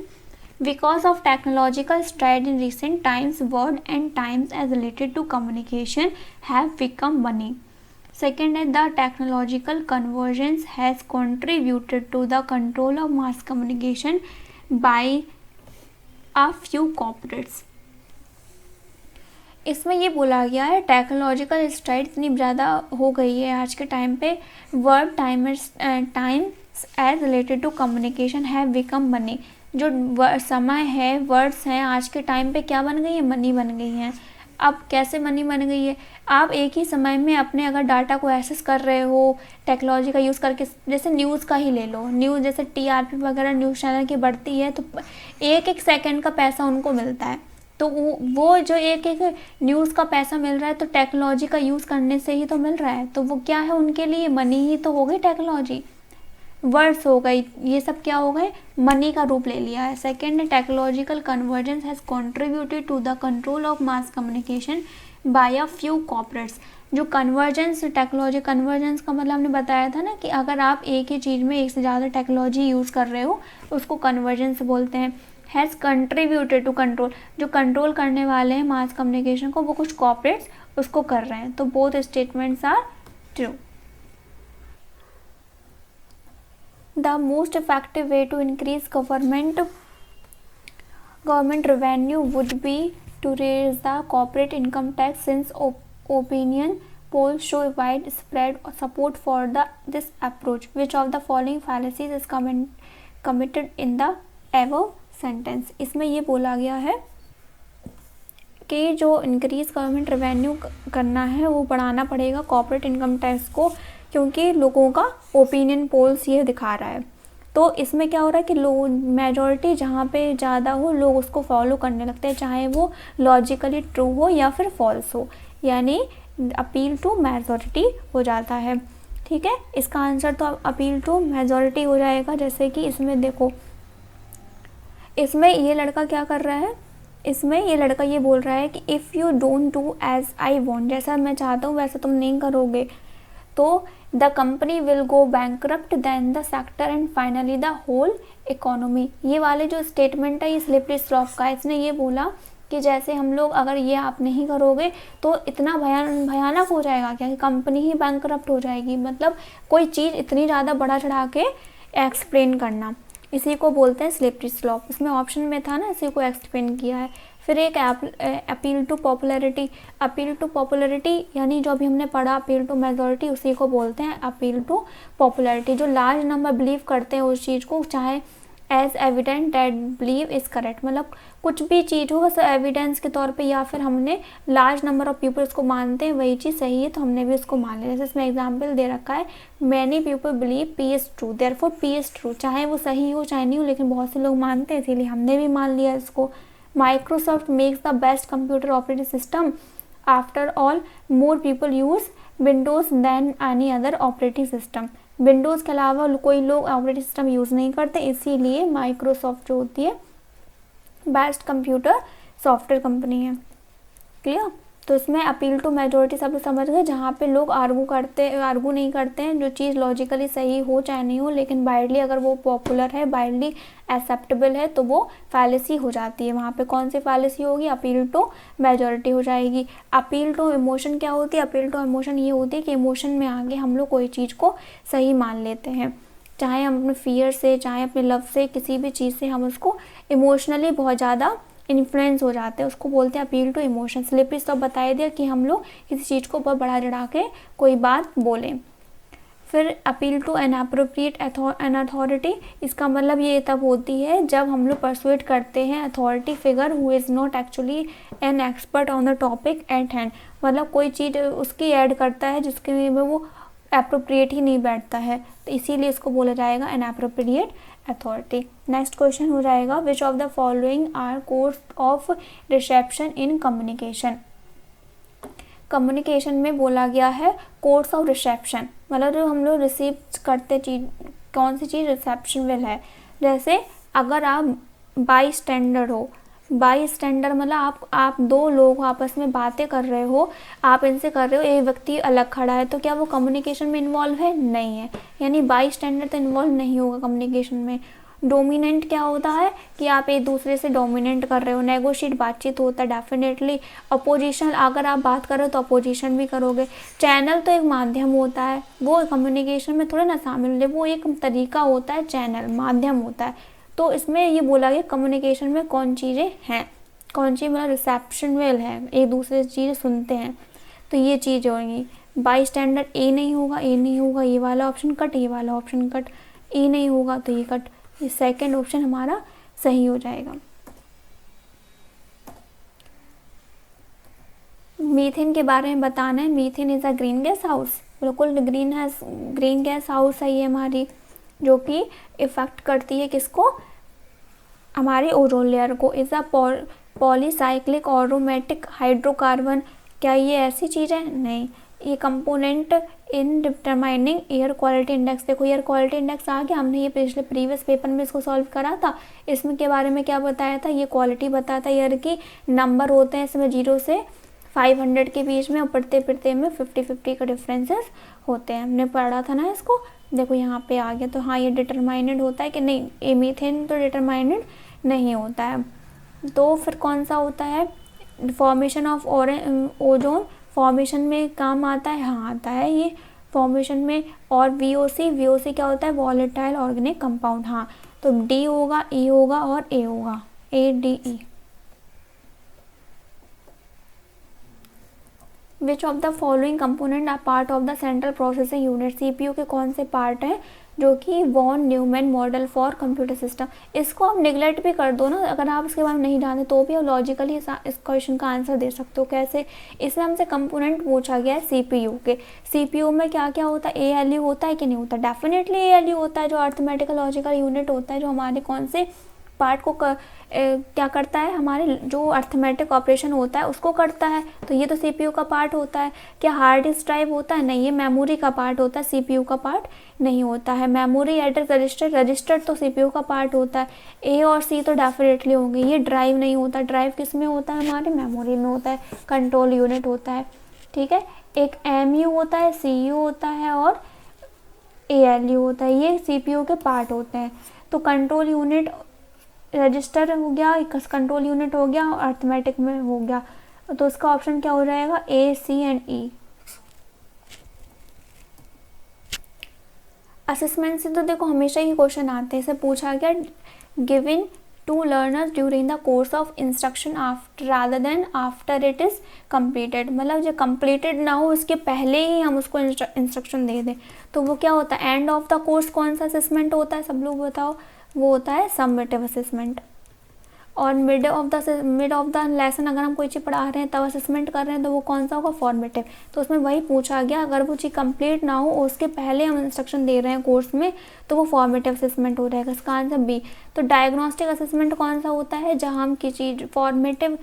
A: because of technological stride in recent times word and times as related to communication have become money. Second is the technological convergence has contributed to the control of mass communication by a few corporates. इसमें ये बोला गया है technological STRIDE इतनी ज़्यादा हो गई है आज के टाइम पे, word times as related to communication have become money. जो समय है, वर्ड्स हैं आज के टाइम पे क्या बन गई है, मनी बन गई हैं। अब कैसे मनी बन गई है, आप एक ही समय में अपने अगर डाटा को एक्सेस कर रहे हो टेक्नोलॉजी का यूज़ करके, जैसे न्यूज़ का ही ले लो, न्यूज़ जैसे TRP वगैरह न्यूज़ चैनल की बढ़ती है तो एक एक सेकंड का पैसा उनको मिलता है। तो वो जो एक एक न्यूज़ का पैसा मिल रहा है तो टेक्नोलॉजी का यूज़ करने से ही तो मिल रहा है, तो वो क्या है उनके लिए, मनी ही तो हो गई टेक्नोलॉजी। वर्ड्स हो गई, ये सब क्या हो गए, मनी का रूप ले लिया है। Second, technological convergence has contributed to the control of mass communication by a few corporates. जो कन्वर्जेंस, टेक्नोलॉजी कन्वर्जेंस का मतलब हमने बताया था ना कि अगर आप एक ही चीज़ में एक से ज़्यादा टेक्नोलॉजी यूज़ कर रहे हो उसको कन्वर्जेंस बोलते हैं। हैज़ कंट्रीब्यूटेड टू कंट्रोल, जो कंट्रोल करने वाले हैं मास कम्युनिकेशन को वो कुछ कॉर्पोरेट्स उसको कर रहे हैं। तो both statements are true. The most effective way to increase government revenue would be to raise the corporate income tax, since opinion polls show widespread support for this approach. Which of the following fallacies is committed in the above sentence? इसमें ये बोला गया है कि जो increase government revenue करना है वो बढ़ाना पड़ेगा कॉर्पोरेट इनकम टैक्स को, क्योंकि लोगों का ओपिनियन पोल्स ये दिखा रहा है। तो इसमें क्या हो रहा है कि लोग मेजॉरिटी जहाँ पे ज़्यादा हो लोग उसको फॉलो करने लगते हैं, चाहे वो लॉजिकली ट्रू हो या फिर फॉल्स हो, यानी अपील टू मेजॉरिटी हो जाता है। ठीक है, इसका आंसर तो अपील टू मेजॉरिटी हो जाएगा। जैसे कि इसमें देखो, इसमें ये लड़का क्या कर रहा है, इसमें ये लड़का ये बोल रहा है कि if you don't do as I want, जैसा मैं चाहता हूँ वैसा तुम नहीं करोगे तो the company will go bankrupt, then the sector and finally the whole economy. ये वाले जो स्टेटमेंट है ये स्लिपरी स्लॉप का है। इसने ये बोला कि जैसे हम लोग अगर ये आप नहीं करोगे तो इतना भयानक हो जाएगा क्या कि कंपनी ही बैंकरप्ट हो जाएगी। मतलब कोई चीज़ इतनी ज़्यादा बढ़ा चढ़ा के एक्सप्लेन करना, इसी को बोलते हैं स्लिपरी स्लॉप। इसमें ऑप्शन में था ना, इसी को एक्सप्लेन किया है। फिर एक appeal to popularity, appeal to popularity यानी जो अभी हमने पढ़ा अपील टू मेजॉरिटी, उसी को बोलते हैं अपील टू पॉपुलैरिटी। जो लार्ज नंबर बिलीव करते हैं उस चीज़ को, चाहे as evident that believe is correct, मतलब कुछ भी चीज़ हो बस एविडेंस के तौर पे या फिर हमने लार्ज नंबर ऑफ पीपल उसको मानते हैं वही चीज़ सही है तो हमने भी उसको मान लिया। जैसे इसमें एग्जाम्पल दे रखा है, many people believe P is true, therefore P is true, चाहे वो सही हो चाहे नहीं हो लेकिन बहुत से लोग मानते हैं इसीलिए हमने भी मान लिया इसको। Microsoft makes the best computer operating system. After all, more people use Windows than any other operating system. Windows के अलावा कोई लोग ऑपरेटिंग सिस्टम यूज़ नहीं करते, इसीलिए माइक्रोसॉफ्ट जो होती है बेस्ट कंप्यूटर सॉफ्टवेयर कंपनी है। क्लियर। तो इसमें अपील टू मेजॉरिटी सब लोग समझ गए, जहाँ पे लोग आर्गू नहीं करते हैं, जो चीज़ लॉजिकली सही हो चाहे नहीं हो लेकिन वाइडली अगर वो पॉपुलर है, वाइडली एक्सेप्टेबल है तो वो फैलेसी हो जाती है। वहाँ पे कौन सी फैलेसी होगी, अपील टू मेजॉरिटी हो जाएगी। अपील टू इमोशन क्या होती है, अपील टू इमोशन ये होती है कि इमोशन में आगे हम लोग कोई चीज़ को सही मान लेते हैं, चाहे हम अपने फियर से चाहे अपने लव से, किसी भी चीज़ से हम उसको इमोशनली बहुत ज़्यादा इन्फ्लुएंस हो जाते हैं, उसको बोलते हैं appeal to emotion. Slippery slope बताया दिया कि हम लोग किसी चीज़ को बहुत बढ़ा चढ़ा के कोई बात बोलें। फिर appeal to an appropriate an authority, इसका मतलब ये तब होती है जब हम लोग परसुएट करते हैं authority figure who is not actually an expert on the topic eight hand, मतलब कोई चीज़ उसकी ऐड करता है जिसके में वो अप्रोप्रिएट ही नहीं बैठता है, तो इसीलिए इसको बोला जाएगा an appropriate authority. Next question हो जाएगा which of the following are course of reception in communication. Communication में बोला गया है कोर्स ऑफ रिसेप्शन, मतलब जो हम लोग रिसीव करते चीज कौन सी चीज़ रिसेप्शनल है। जैसे अगर आप बाई स्टैंडर्ड हो, बाई स्टैंडर्ड मतलब आप दो लोग आपस में बातें कर रहे हो, आप इनसे कर रहे हो, एक व्यक्ति अलग खड़ा है, तो क्या वो कम्युनिकेशन में इन्वॉल्व है? नहीं है, यानी बाई स्टैंडर्ड तो इन्वॉल्व नहीं होगा कम्युनिकेशन में। डोमिनेंट क्या होता है कि आप एक दूसरे से डोमिनेंट कर रहे हो। नेगोशिएट बातचीत होता है डेफिनेटली। अपोजिशन अगर आप बात कर रहे हो तो अपोजिशन भी करोगे। चैनल तो एक माध्यम होता है, वो कम्युनिकेशन में थोड़ा ना शामिल है, वो एक तरीका होता है, चैनल माध्यम होता है। तो इसमें ये बोला गया कम्युनिकेशन में कौन चीज़ें हैं, कौन सी मतलब रिसेप्शनल है, एक दूसरे से चीज़ें सुनते हैं, तो ये चीज़ होंगी। बाई स्टैंडर्ड ए नहीं होगा, ए नहीं होगा, ये वाला ऑप्शन कट, ये वाला ऑप्शन कट, ए नहीं होगा तो ये कट, ये सेकंड ऑप्शन हमारा सही हो जाएगा। मीथेन के बारे में बताना है। Methane is a green gas house, बिल्कुल ग्रीन गैस हाउस है ये हमारी, जो कि इफेक्ट करती है किसको, हमारे ओजोन लेयर को। Is a polycyclic aromatic hydrocarbon, क्या ये ऐसी चीज़ है? नहीं। ये component in determining air quality index, देखो एयर क्वालिटी इंडेक्स आ गया, हमने ये पिछले प्रीवियस पेपर में इसको सॉल्व करा था। इसमें के बारे में क्या बताया था, ये क्वालिटी बताया था एयर की, नंबर होते हैं इसमें 0 से 500 के बीच में, और पढ़ते पढ़ते में 50-50 का डिफरेंसेस होते हैं, हमने पढ़ा था ना इसको। देखो यहाँ पे आ गया, तो हाँ ये डिटरमाइनेड होता है कि नहीं, ये मीथेन तो डिटरमाइनेड नहीं होता है। तो फिर कौन सा होता है, फॉर्मेशन ऑफ ओजोन, फॉर्मेशन में काम आता है, हाँ आता है ये फॉर्मेशन में। और VOC क्या होता है, वॉलेटाइल ऑर्गेनिक कंपाउंड, हाँ तो D होगा, E होगा और A होगा, ADE। Which of the following component are part of the central processing unit, CPU के कौन से पार्ट हैं जो कि von Neumann model for computer system. इसको आप निगलेक्ट भी कर दो ना, अगर आप इसके बारे में नहीं जानते तो भी आप लॉजिकली इस क्वेश्चन का आंसर दे सकते हो। कैसे, इसमें हमसे कंपोनेंट पूछा गया है CPU के। CPU में क्या क्या होता है, ALU होता है कि नहीं होता, डेफिनेटली ALU होता है, जो अर्थमेटिकल लॉजिकल यूनिट होता है, जो हमारे कौन से पार्ट को क्या करता है, हमारे जो अर्थमेटिक ऑपरेशन होता है उसको करता है, तो ये तो CPU का पार्ट होता है। क्या हार्ड डिस्क ड्राइव होता है, नहीं, ये मेमोरी का पार्ट होता है, CPU का पार्ट नहीं होता है। मेमोरी एड्रेस रजिस्टर तो CPU का पार्ट होता है। A और C तो डेफिनेटली होंगे। ये ड्राइव नहीं होता, ड्राइव किस में होता है, हमारे मेमोरी में होता है, कंट्रोल यूनिट होता है, ठीक है। एक MU होता है, CU होता है और ALU होता है, ये CPU के पार्ट होते हैं। तो कंट्रोल यूनिट, रजिस्टर हो गया, कंट्रोल यूनिट हो गया, और अर्थमेटिक में हो गया, तो उसका ऑप्शन क्या हो जाएगा, A, C and E। Assessment से तो देखो हमेशा ही क्वेश्चन आते हैं, इसे पूछा गया given to learners during the course of instruction after rather than after it is completed, मतलब जो कम्प्लीटेड ना हो उसके पहले ही हम उसको इंस्ट्रक्शन दे दें, तो वो क्या होता है, एंड ऑफ द कोर्स कौन सा असेसमेंट होता है, सब लोग बताओ, वो होता है समेटिव असेसमेंट। और मिड ऑफ द लेसन अगर हम कोई चीज़ पढ़ा रहे हैं तब असेसमेंट कर रहे हैं तो वो कौन सा होगा, फॉर्मेटिव। तो उसमें वही पूछा गया, अगर वो चीज़ कंप्लीट ना हो उसके पहले हम इंस्ट्रक्शन दे रहे हैं कोर्स में तो वो फॉर्मेटिव असेसमेंट हो जाएगा। इसका आंसर B। तो डायग्नोस्टिक असेसमेंट कौन सा होता है, जहाँ हम किसी फॉर्मेटिव,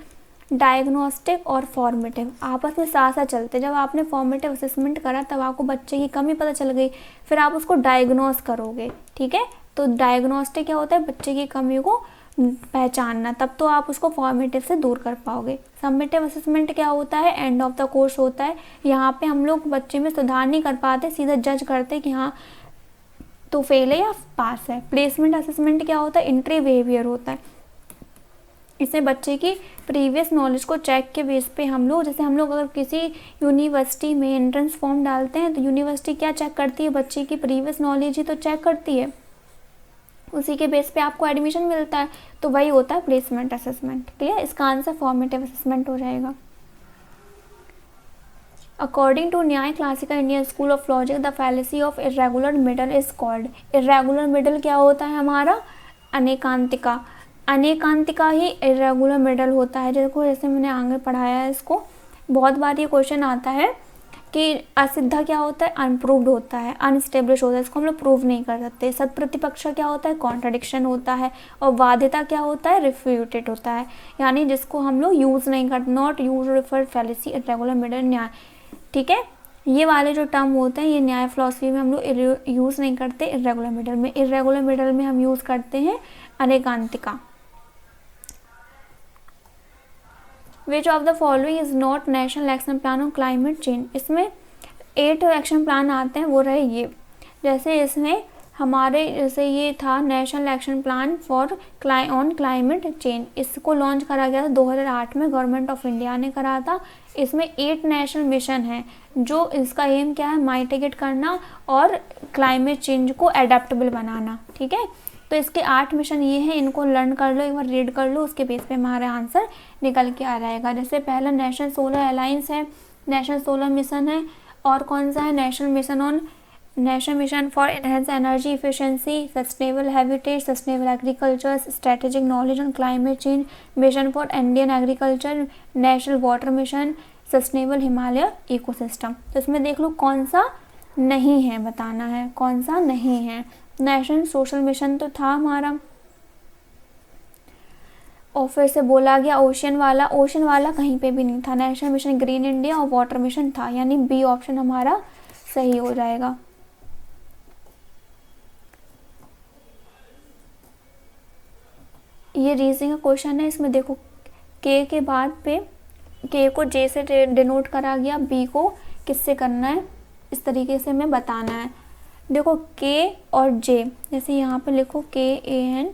A: डायग्नोस्टिक और फॉर्मेटिव आपस में साथ साथ चलते। जब आपने फॉर्मेटिव असेसमेंट करा तब आपको बच्चे की कमी पता चल गई, फिर आप उसको डायग्नोस करोगे, ठीक है। तो डायग्नोस्टिक क्या होता है, बच्चे की कमी को पहचानना, तब तो आप उसको फॉर्मेटिव से दूर कर पाओगे। समेटिव असेसमेंट क्या होता है, एंड ऑफ द कोर्स होता है। यहाँ पे हम लोग बच्चे में सुधार नहीं कर पाते, सीधा जज करते कि हाँ तो फेल है या पास है। प्लेसमेंट असेसमेंट क्या होता है, एंट्री बिहेवियर होता है। इसमें बच्चे की प्रीवियस नॉलेज को चेक के बेस पे हम लोग, जैसे हम लोग अगर किसी यूनिवर्सिटी में एंट्रेंस फॉर्म डालते हैं तो यूनिवर्सिटी क्या चेक करती है, बच्चे की प्रीवियस नॉलेज ही तो चेक करती है, उसी के बेस पे आपको एडमिशन मिलता है, तो वही होता है प्लेसमेंट असेसमेंट। क्लियर, इसका आंसर फॉर्मेटिव असेसमेंट हो जाएगा। अकॉर्डिंग टू न्याय classical Indian school of logic the fallacy of irregular middle is called. Irregular middle क्या होता है हमारा? अनेकांतिका। अनेकांतिका ही इरेगुलर मिडल होता है। देखो जैसे मैंने आगे पढ़ाया है इसको, बहुत बार ये क्वेश्चन आता है कि असिद्धा क्या होता है? अनप्रूव्ड होता है, अनस्टेब्लिश होता है, इसको हम लोग प्रूव नहीं कर सकते। सत्प्रतिपक्ष क्या होता है? कॉन्ट्रडिक्शन होता है। और बाध्यता क्या होता है? रिफ्यूटेड होता है, यानी जिसको हम लोग यूज़ नहीं करते। Not use refer fallacy irregular middle न्याय। ठीक है, ये वाले जो टर्म होते हैं ये न्याय फिलॉसफी में हम लोग यूज़ नहीं करते इरेगुलर मिडल में। इरेगुलर मिडल में हम यूज़ करते हैं अनेकांतिका। Which of the following is not national action plan on climate change. इसमें 8 एक्शन प्लान आते हैं, वो रहे ये। जैसे इसमें हमारे जैसे ये था national action plan for on climate change, इसको लॉन्च करा गया था 2008 में, गवर्नमेंट ऑफ इंडिया ने करा था। इसमें 8 नेशनल मिशन हैं, जो इसका एम क्या है? माइटिगेट करना और क्लाइमेट चेंज को एडेप्टेबल बनाना। ठीक है, तो इसके 8 मिशन ये हैं, इनको लर्न कर लो, एक बार रीड कर लो, उसके बेस पे हमारा आंसर निकल के आ जाएगा। जैसे पहला नेशनल सोलर अलायंस है, नेशनल सोलर मिशन है, और कौन सा है? National mission for enhance energy efficiency, sustainable habitat, sustainable agriculture, strategic knowledge on climate change, mission for Indian agriculture, national water mission, sustainable Himalaya ecosystem. तो इसमें देख लो कौन सा नहीं है, बताना है कौन सा नहीं है। नेशनल सोशल मिशन तो था हमारा, और फिर से बोला गया ओशन वाला कहीं पे भी नहीं था। नेशनल मिशन ग्रीन इंडिया और वाटर मिशन था, यानी बी ऑप्शन हमारा सही हो जाएगा। ये रीजनिंग का क्वेश्चन है, इसमें देखो के के बाद पे के को जे से डिनोट करा गया, बी को किससे करना है, इस तरीके से हमें बताना है। देखो के और जे, जैसे यहाँ पे लिखो KANPUR,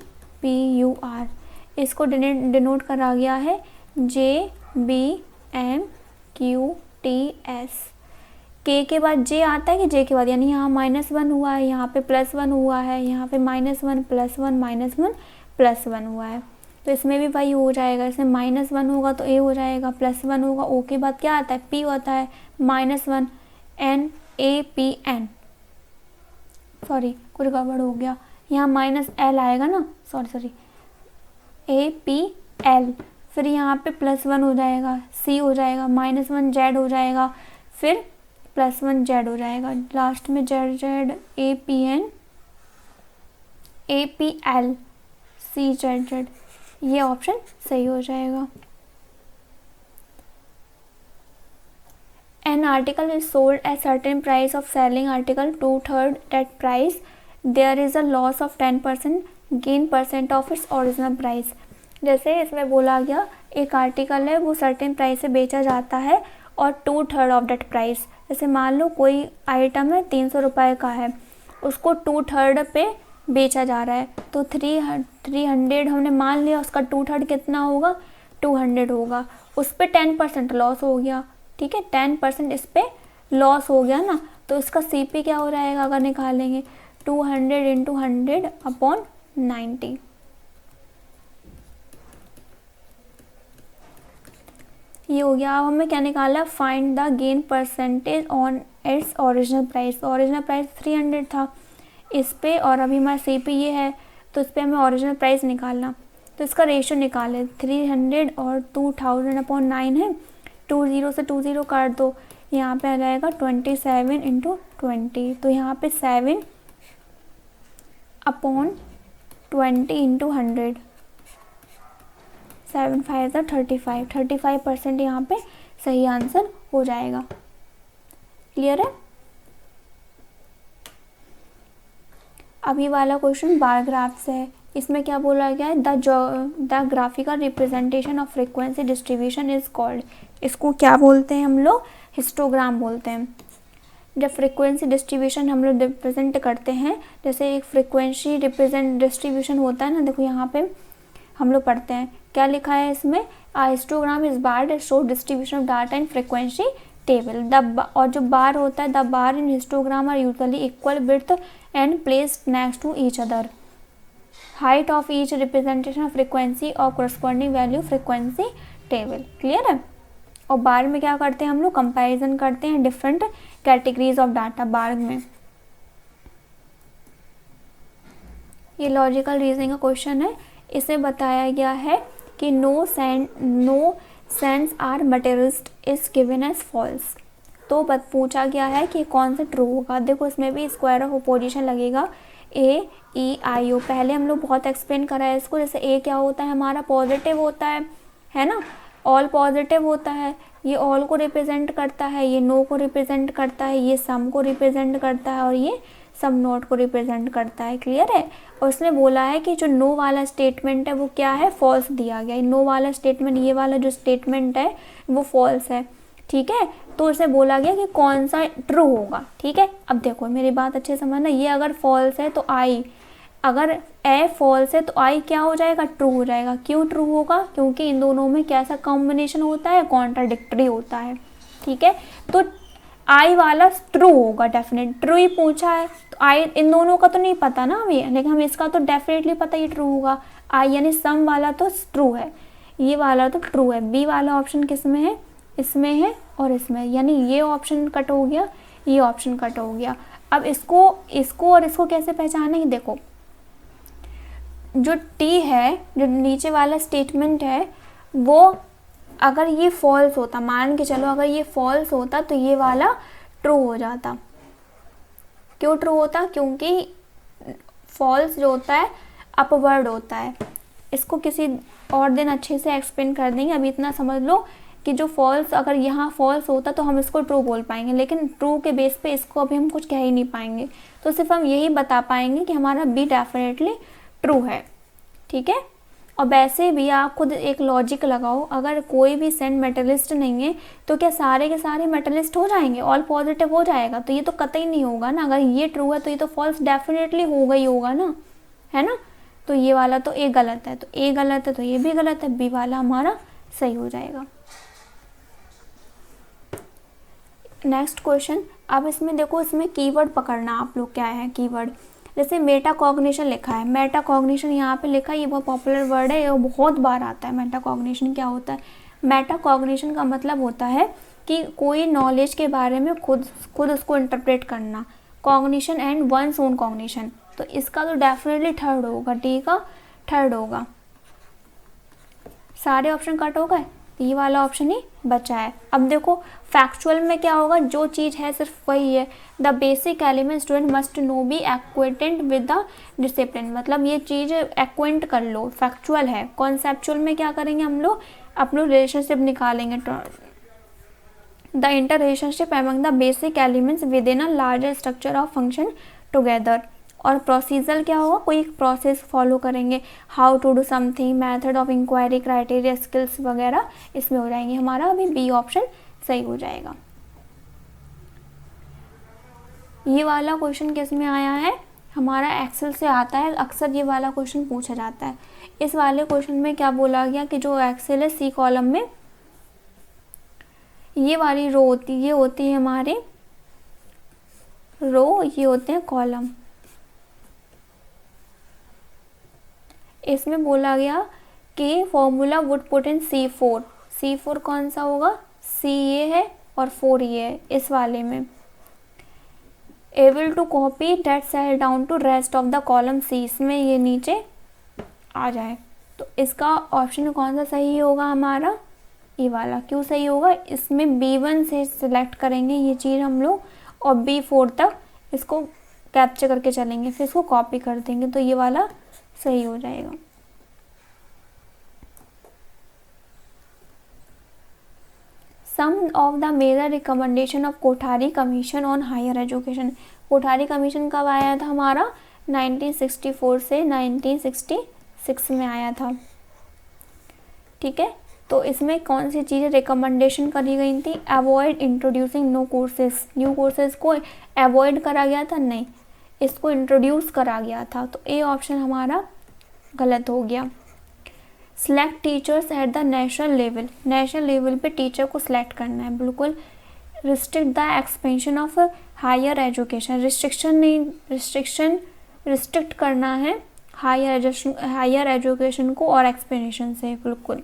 A: इसको डिनोट करा गया है JBMQTS। के बाद जे आता है कि जे के बाद, यानी यहाँ -1 हुआ है, यहाँ पे +1 हुआ है, यहाँ पे -1 +1 -1 हुआ है, तो इसमें भी वही हो जाएगा। इसमें -1 होगा तो ए हो जाएगा, +1 होगा, ओ के बाद क्या आता है? पी होता है, -1 NAPN। सॉरी कुछ गड़बड़ हो गया, यहाँ -L आएगा ना, सॉरी APL, फिर यहाँ पे +1 हो जाएगा, C हो जाएगा, -1 Z हो जाएगा, फिर +1 Z हो जाएगा, लास्ट में Z APN APL CZ, ये ऑप्शन सही हो जाएगा। An article is sold at certain price of selling article 2/3 that price, there is a loss of 10% gain % of its original price। जैसे इसमें बोला गया एक आर्टिकल है वो सर्टेन प्राइस से बेचा जाता है और 2/3 ऑफ दैट प्राइस, जैसे मान लो कोई आइटम है 300 रुपये का है, उसको 2/3 पे बेचा जा रहा है, तो 300 हमने मान लिया, उसका 2/3 कितना होगा? 200 होगा, उस पर 10% लॉस हो गया। ठीक है, 10% इस पे लॉस हो गया ना, तो इसका CP क्या हो जाएगा अगर निकालेंगे? 200 × 100/90। ये हो गया। अब हमें क्या निकाला? Find the gain % on its original price. Original price 300 था इस पे, और अभी हमारा CP ये है, तो इस पर हमें ओरिजिनल प्राइस निकालना, तो इसका रेशियो निकाले 300 और 2000/9 है, 20 से 20 काट दो, यहाँ पे आ जाएगा 27 × 20, तो यहाँ पे 7/20 × 100, 7 5 35% यहाँ पे सही आंसर हो जाएगा। क्लियर है? अभी वाला क्वेश्चन बार ग्राफ से है, इसमें क्या बोला गया है? The graphical representation of frequency distribution is called. इसको क्या बोलते हैं हम लोग? हिस्टोग्राम बोलते हैं। जब फ्रीक्वेंसी डिस्ट्रीब्यूशन हम लोग रिप्रेजेंट करते हैं, जैसे एक फ्रीक्वेंसी डिस्ट्रीब्यूशन होता है ना, देखो यहाँ पे हम लोग पढ़ते हैं, क्या लिखा है इसमें? Histogram is bar show distribution of data in frequency table. और जो बार होता है, the bar in histogram are usually equal width and placed next to each other. Height of each representation of frequency और corresponding value frequency table. Clear है? और बार में क्या करते हैं हम लोग, कंपैरिजन करते हैं डिफरेंट कैटेगरीज ऑफ डाटा बार में। ये लॉजिकल रीजनिंग का क्वेश्चन है। इसमें बताया गया है कि no sense are materialist is given as false. तो पूछा गया है कि कौन सा ट्रू होगा। देखो इसमें भी स्क्वायर ऑफ अपोजिशन लगेगा, ए ई आई ओ। पहले हम लोग बहुत एक्सप्लेन करा है इसको। जैसे ए क्या होता है हमारा, पॉजिटिव होता है ना, ऑल पॉजिटिव होता है, ये ऑल को रिप्रेजेंट करता है, ये नो को रिप्रेजेंट करता है, ये सम को रिप्रेजेंट करता है और ये सम नॉट को रिप्रेजेंट करता है। क्लियर है। और उसने बोला है कि जो नो वाला स्टेटमेंट है वो क्या है, फॉल्स दिया गया है। नो वाला स्टेटमेंट, ये वाला जो स्टेटमेंट है वो फॉल्स है। ठीक है, तो उसे बोला गया कि कौन सा ट्रू होगा। ठीक है, अब देखो मेरी बात अच्छे से समझना। ये अगर फॉल्स है तो आई, अगर ए फॉल्स है तो आई क्या हो जाएगा, ट्रू हो जाएगा। क्यों ट्रू होगा, क्योंकि इन दोनों में कैसा कॉम्बिनेशन होता है, कॉन्ट्राडिक्टरी होता है। ठीक है, तो आई वाला ट्रू होगा, डेफिनेट ट्रू ही पूछा है। तो आई, इन दोनों का तो नहीं पता ना हमें, लेकिन हमें इसका तो डेफिनेटली पता ये ट्रू होगा। आई यानी सम वाला तो ट्रू है, ये वाला तो ट्रू है। बी वाला ऑप्शन किस में है, इसमें है और इसमें, यानी ये ऑप्शन कट हो गया, ये ऑप्शन कट हो गया। अब इसको और इसको कैसे पहचानेंगे, देखो जो टी है, जो नीचे वाला स्टेटमेंट है, वो अगर ये फॉल्स होता, मान के चलो अगर ये फॉल्स होता तो ये वाला ट्रू हो जाता। क्यों ट्रू होता, क्योंकि फॉल्स जो होता है अपवर्ड होता है। इसको किसी और दिन अच्छे से एक्सप्लेन कर देंगे, अभी इतना समझ लो कि जो फॉल्स, अगर यहाँ फॉल्स होता तो हम इसको ट्रू बोल पाएंगे, लेकिन ट्रू के बेस पे इसको अभी हम कुछ कह ही नहीं पाएंगे। तो सिर्फ हम यही बता पाएंगे कि हमारा बी डेफिनेटली ट्रू है। ठीक है, और वैसे भी आप खुद एक लॉजिक लगाओ, अगर कोई भी सेंट मेटलिस्ट नहीं है तो क्या सारे के सारे मेटलिस्ट हो जाएंगे, ऑल पॉजिटिव हो जाएगा, तो ये तो कतई नहीं होगा ना। अगर ये ट्रू है तो ये तो फॉल्स डेफिनेटली होगा ही होगा ना, है ना। तो ये वाला तो ए गलत है, तो ए गलत है तो ये भी गलत है, बी वाला हमारा सही हो जाएगा। Next question. अब इसमें देखो, इसमें कीवर्ड पकड़ना आप लोग, क्या है कीवर्ड। जैसे मेटा कॉग्निशन लिखा है, मेटा कॉग्निशन यहाँ पे लिखा है, ये बहुत पॉपुलर वर्ड है, ये बहुत बार आता है। मेटा कॉग्निशन क्या होता है, मेटा कॉग्निशन का मतलब होता है कि कोई नॉलेज के बारे में खुद उसको इंटरप्रेट करना। Cognition and one's own cognition, तो इसका तो डेफिनेटली थर्ड होगा, डी का थर्ड होगा। सारे ऑप्शन कट हो गए, ये वाला ऑप्शन ही बचा है। अब देखो फैक्चुअल में क्या होगा, जो चीज़ है सिर्फ वही है। The basic element student must know be acquainted with the discipline, मतलब ये चीज़ एक्वेंट कर लो, फैक्चुअल है। कॉन्सेप्चुअल में क्या करेंगे हम लोग, अपने रिलेशनशिप निकालेंगे, the inter relationship among the basic elements with in a larger structure of function together. और प्रोसीजर क्या होगा, कोई एक प्रोसेस फॉलो करेंगे, how to do something, method of inquiry, criteria, skills वगैरह इसमें हो जाएंगे। हमारा अभी बी ऑप्शन सही हो जाएगा। ये वाला क्वेश्चन किस में आया है, हमारा एक्सेल से आता है, अक्सर ये वाला क्वेश्चन पूछा जाता है। इस वाले क्वेश्चन में क्या बोला गया कि जो एक्सेल है सी कॉलम में ये वाली रो होती है, ये होती है हमारे रो, ये होते हैं कॉलम। इसमें बोला गया कि formula would put in C4। C4 कौन सा होगा, C ये है और 4 ये है। इस वाले में able to copy that cell down to rest of the column C, इसमें ये नीचे आ जाए। तो इसका ऑप्शन कौन सा सही होगा हमारा, ये वाला। क्यों सही होगा, इसमें B1 से सिलेक्ट करेंगे ये चीज़ हम लोग और B4 तक इसको कैप्चर करके चलेंगे, फिर इसको कॉपी कर देंगे, तो ये वाला सही हो जाएगा। Some of the major recommendation of Kothari commission on higher education. Kothari commission कब आया था हमारा, 1964 से 1966 में आया था। ठीक है, तो इसमें कौन सी चीज़ें रिकमेंडेशन करी गई थी, avoid introducing new courses, new courses को अवॉइड करा गया था, नहीं इसको इंट्रोड्यूस करा गया था। तो ए ऑप्शन हमारा गलत हो गया। Select teachers at the national level, national level पे टीचर को सिलेक्ट करना है, बिल्कुल। Restrict the expansion of higher education, restriction नहीं, रिस्ट्रिक्ट करना है हायर एजुकेशन को और एक्सपेंशन से, बिल्कुल।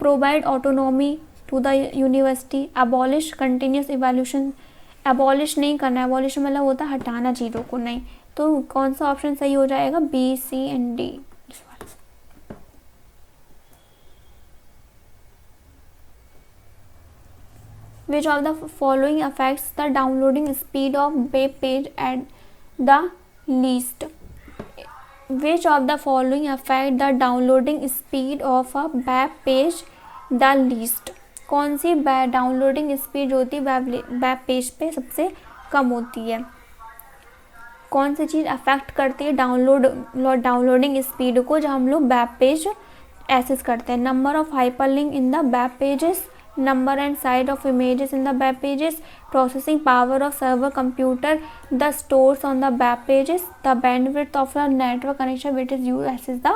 A: Provide autonomy to the university. Abolish continuous evaluation, abolish नहीं करना, अबॉलिश मतलब होता है हटाना चीज़ों को, नहीं। तो कौन सा ऑप्शन सही हो जाएगा, B, C and D. Which of the following affects the downloading speed of web page at the least? Which of the following affect the downloading speed of a web page the least? कौन सी downloading speed जो होती है web page पे सबसे कम होती है? कौन सी चीज़ affect करती है डाउनलोडिंग स्पीड को जब हम लोग वेब पेज एक्सेस करते हैं? Number of hyperlink in the web pages, number and size of images in the web pages, processing power of server computer, the stores on the web pages, the bandwidth of the network connection which is used access the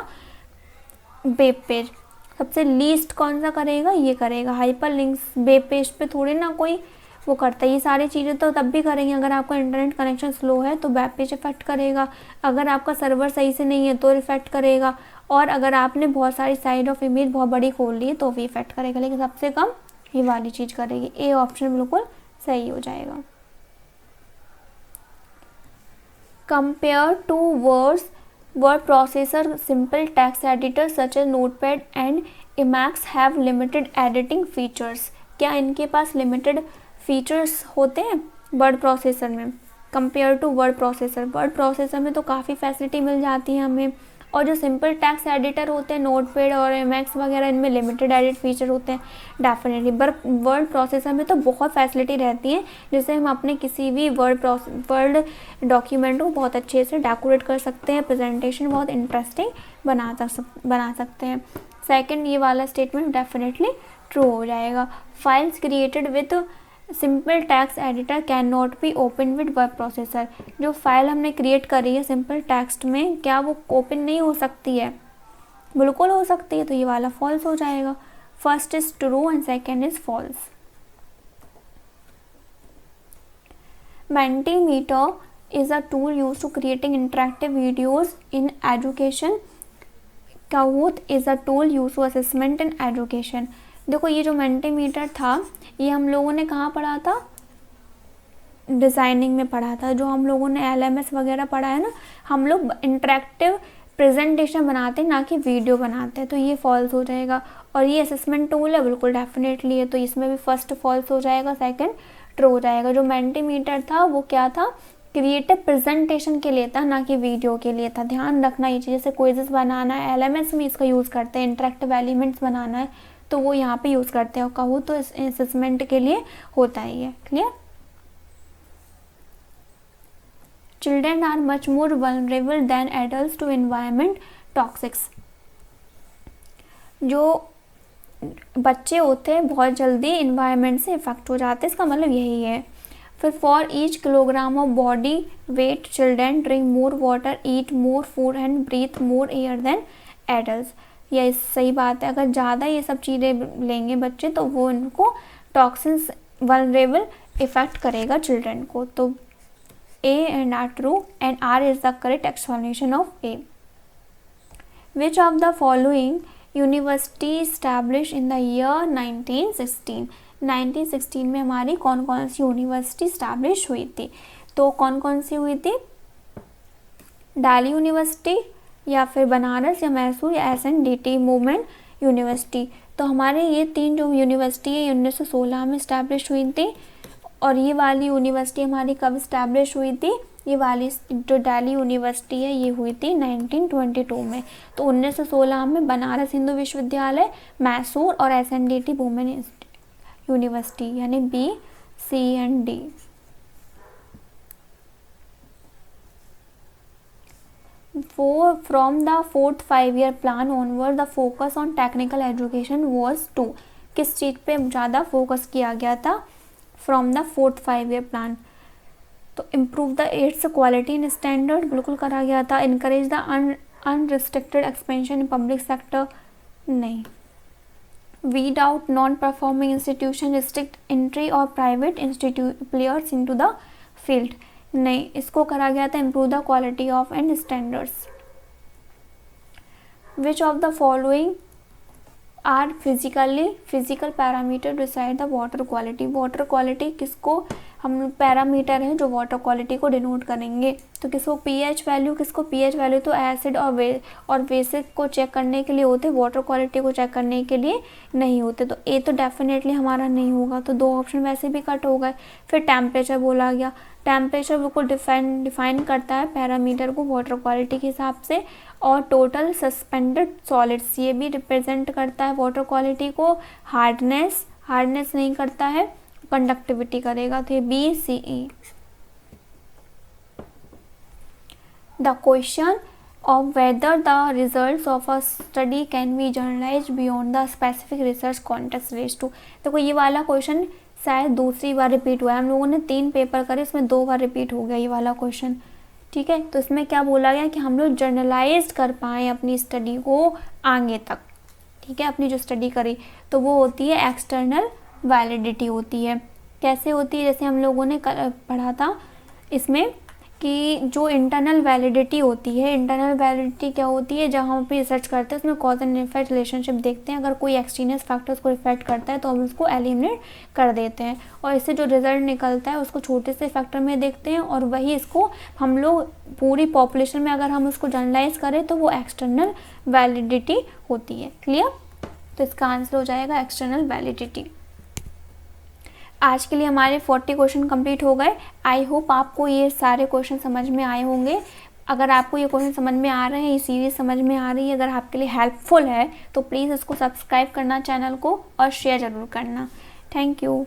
A: web page। सबसे least कौन सा करेगा, ये करेगा। Hyper links web page पे थोड़ी ना कोई वो करता है, ये सारी चीज़ें तो तब भी करेंगे अगर आपका इंटरनेट कनेक्शन स्लो है तो वेब पेज इफेक्ट करेगा, अगर आपका सर्वर सही से नहीं है तो इफेक्ट करेगा, और अगर आपने बहुत सारी साइड ऑफ इमेज बहुत बड़ी खोल ली है तो भी इफेक्ट करेगा, लेकिन सबसे कम ये वाली चीज़ करेगी। ए ऑप्शन बिल्कुल सही हो जाएगा। Compare to word processor simple text editor such as notepad and emacs have limited editing features. क्या इनके पास लिमिटेड फीचर्स होते हैं वर्ड प्रोसेसर में? कंपेयर टू वर्ड प्रोसेसर में तो काफ़ी फैसिलिटी मिल जाती है हमें, और जो सिंपल टेक्स्ट एडिटर होते हैं नोटपैड और एमएक्स वगैरह, इनमें लिमिटेड एडिट फीचर होते हैं डेफिनेटली। वर्ड प्रोसेसर में तो बहुत फैसिलिटी रहती है, जिससे हम अपने किसी भी वर्ड डॉक्यूमेंट को बहुत अच्छे से डेकोरेट कर सकते हैं, प्रेजेंटेशन बहुत इंटरेस्टिंग बना सकते हैं। सेकंड ये वाला स्टेटमेंट डेफिनेटली ट्रू हो जाएगा। Files created with simple text editor can not be open with word processor. जो फाइल हमने क्रिएट करी है सिंपल टेक्स्ट में, क्या वो ओपन नहीं हो सकती है? बिल्कुल हो सकती है, तो ये वाला फॉल्स हो जाएगा। First is true and second is false. Mentimeter is a tool used to creating interactive videos in education. Kahoot is a tool used to assessment in education. देखो ये जो Mentimeter था ये हम लोगों ने कहाँ पढ़ा था? डिज़ाइनिंग में पढ़ा था। जो हम लोगों ने LMS वगैरह पढ़ा है ना, हम लोग इंटरेक्टिव प्रेजेंटेशन बनाते हैं ना कि वीडियो बनाते हैं, तो ये फॉल्स हो जाएगा। और ये असेसमेंट टूल है, बिल्कुल डेफिनेटली है, तो इसमें भी फर्स्ट फॉल्स हो जाएगा, सेकंड ट्रू हो जाएगा। जो Mentimeter था वो क्या था? क्रिएटिव प्रेजेंटेशन के लिए था, ना कि वीडियो के लिए था। ध्यान रखना ये चीज़। जैसे क्विज़ेस बनाना है LMS में इसका यूज़ करते हैं, इंटरेक्टिव एलिमेंट्स बनाना है तो वो यहाँ पे यूज़ करते हैं, और कहूँ तो असेसमेंट के लिए होता है ये। Clear? Children are much more vulnerable than adults to environment toxics. जो बच्चे होते हैं बहुत जल्दी इन्वायरमेंट से इफेक्ट हो जाते हैं, इसका मतलब यही है। फिर for each kilogram of body weight children drink more water, eat more food and breathe more air than adult. यह सही बात है। अगर ज़्यादा ये सब चीज़ें लेंगे बच्चे तो वो इनको टॉक्सिन्स वल्नरेबल इफेक्ट करेगा चिल्ड्रन को। तो A and R true and R is the correct explanation of A. Which of the following university established in the year 1916? 1916 में हमारी कौन कौन सी यूनिवर्सिटी इस्टेब्लिश हुई थी? तो कौन कौन सी हुई थी? दिल्ली यूनिवर्सिटी या फिर बनारस या मैसूर या SNDT मूवमेंट यूनिवर्सिटी। तो हमारे ये तीन जो यूनिवर्सिटी है 1916 में इस्टेब्लिश हुई थी। और ये वाली यूनिवर्सिटी हमारी कब इस्टेब्लिश हुई थी? ये वाली जो दिल्ली यूनिवर्सिटी है ये हुई थी 1922 में। तो 1916 में बनारस हिंदू विश्वविद्यालय, मैसूर और SNDT वुमेन यूनिवर्सिटी, यानी B, C and D। From the fourth 5-year plan onward the focus on technical education was to। किस चीज़ पे ज़्यादा फोकस किया गया था from the fourth 5-year plan? तो improve the aids quality in standard, बिल्कुल करा गया था। Encourage the unrestricted expansion in public sector, नहीं। Weed out non performing institution, restrict entry और private institute players into the field, नहीं। इसको करा गया था improve the quality of and standards. Which of the following are physical parameter decide the water quality. Water quality किसको हम parameter है जो वाटर क्वालिटी को डिनोट करेंगे। तो किसको पीएच वैल्यू तो एसिड और बेसिक को चेक करने के लिए होते, वाटर क्वालिटी को चेक करने के लिए नहीं होते। तो ए तो डेफिनेटली हमारा नहीं होगा, तो 2 ऑप्शन वैसे भी कट हो गए। फिर टेम्परेचर बोला गया, टेम्परेचर बिल्कुल डिफाइन करता है पैरामीटर को वाटर क्वालिटी के हिसाब से, और टोटल सस्पेंडेड सॉलिड्स ये भी रिप्रेजेंट करता है वाटर क्वालिटी को। हार्डनेस नहीं करता है, कंडक्टिविटी करेगा। थे B C E. The question of whether the results of a study can be generalized beyond the specific research context raised to। देखो ये वाला क्वेश्चन शायद दूसरी बार रिपीट हुआ है, हम लोगों ने 3 पेपर करे, इसमें 2 बार रिपीट हो गया ये वाला क्वेश्चन। ठीक है, तो इसमें क्या बोला गया कि हम लोग जर्नलाइज कर पाएँ अपनी स्टडी को आगे तक। ठीक है, अपनी जो स्टडी करी तो वो होती है एक्सटर्नल वैलिडिटी होती है। कैसे होती है, जैसे हम लोगों ने पढ़ा था इसमें कि जो इंटरनल वैलिडिटी होती है, इंटरनल वैलिडिटी क्या होती है, जहाँ हम पे रिसर्च करते हैं उसमें कॉज एंड इफेक्ट रिलेशनशिप देखते हैं। अगर कोई एक्सटीनियस फैक्टर्स को इफेक्ट करता है तो हम उसको एलिमिनेट कर देते हैं, और इससे जो रिजल्ट निकलता है उसको छोटे से फैक्टर में देखते हैं, और वही इसको हम लोग पूरी पॉपुलेशन में अगर हम उसको जनरलाइज करें तो वो एक्सटर्नल वैलिडिटी होती है। क्लियर? तो इसका आंसर हो जाएगा एक्सटर्नल वैलिडिटी। आज के लिए हमारे 40 क्वेश्चन कंप्लीट हो गए। आई होप आपको ये सारे क्वेश्चन समझ में आए होंगे। अगर आपको ये क्वेश्चन समझ में आ रहे हैं, ये सीरीज समझ में आ रही है, अगर आपके लिए हेल्पफुल है तो प्लीज़ इसको सब्सक्राइब करना चैनल को, और शेयर ज़रूर करना। Thank you.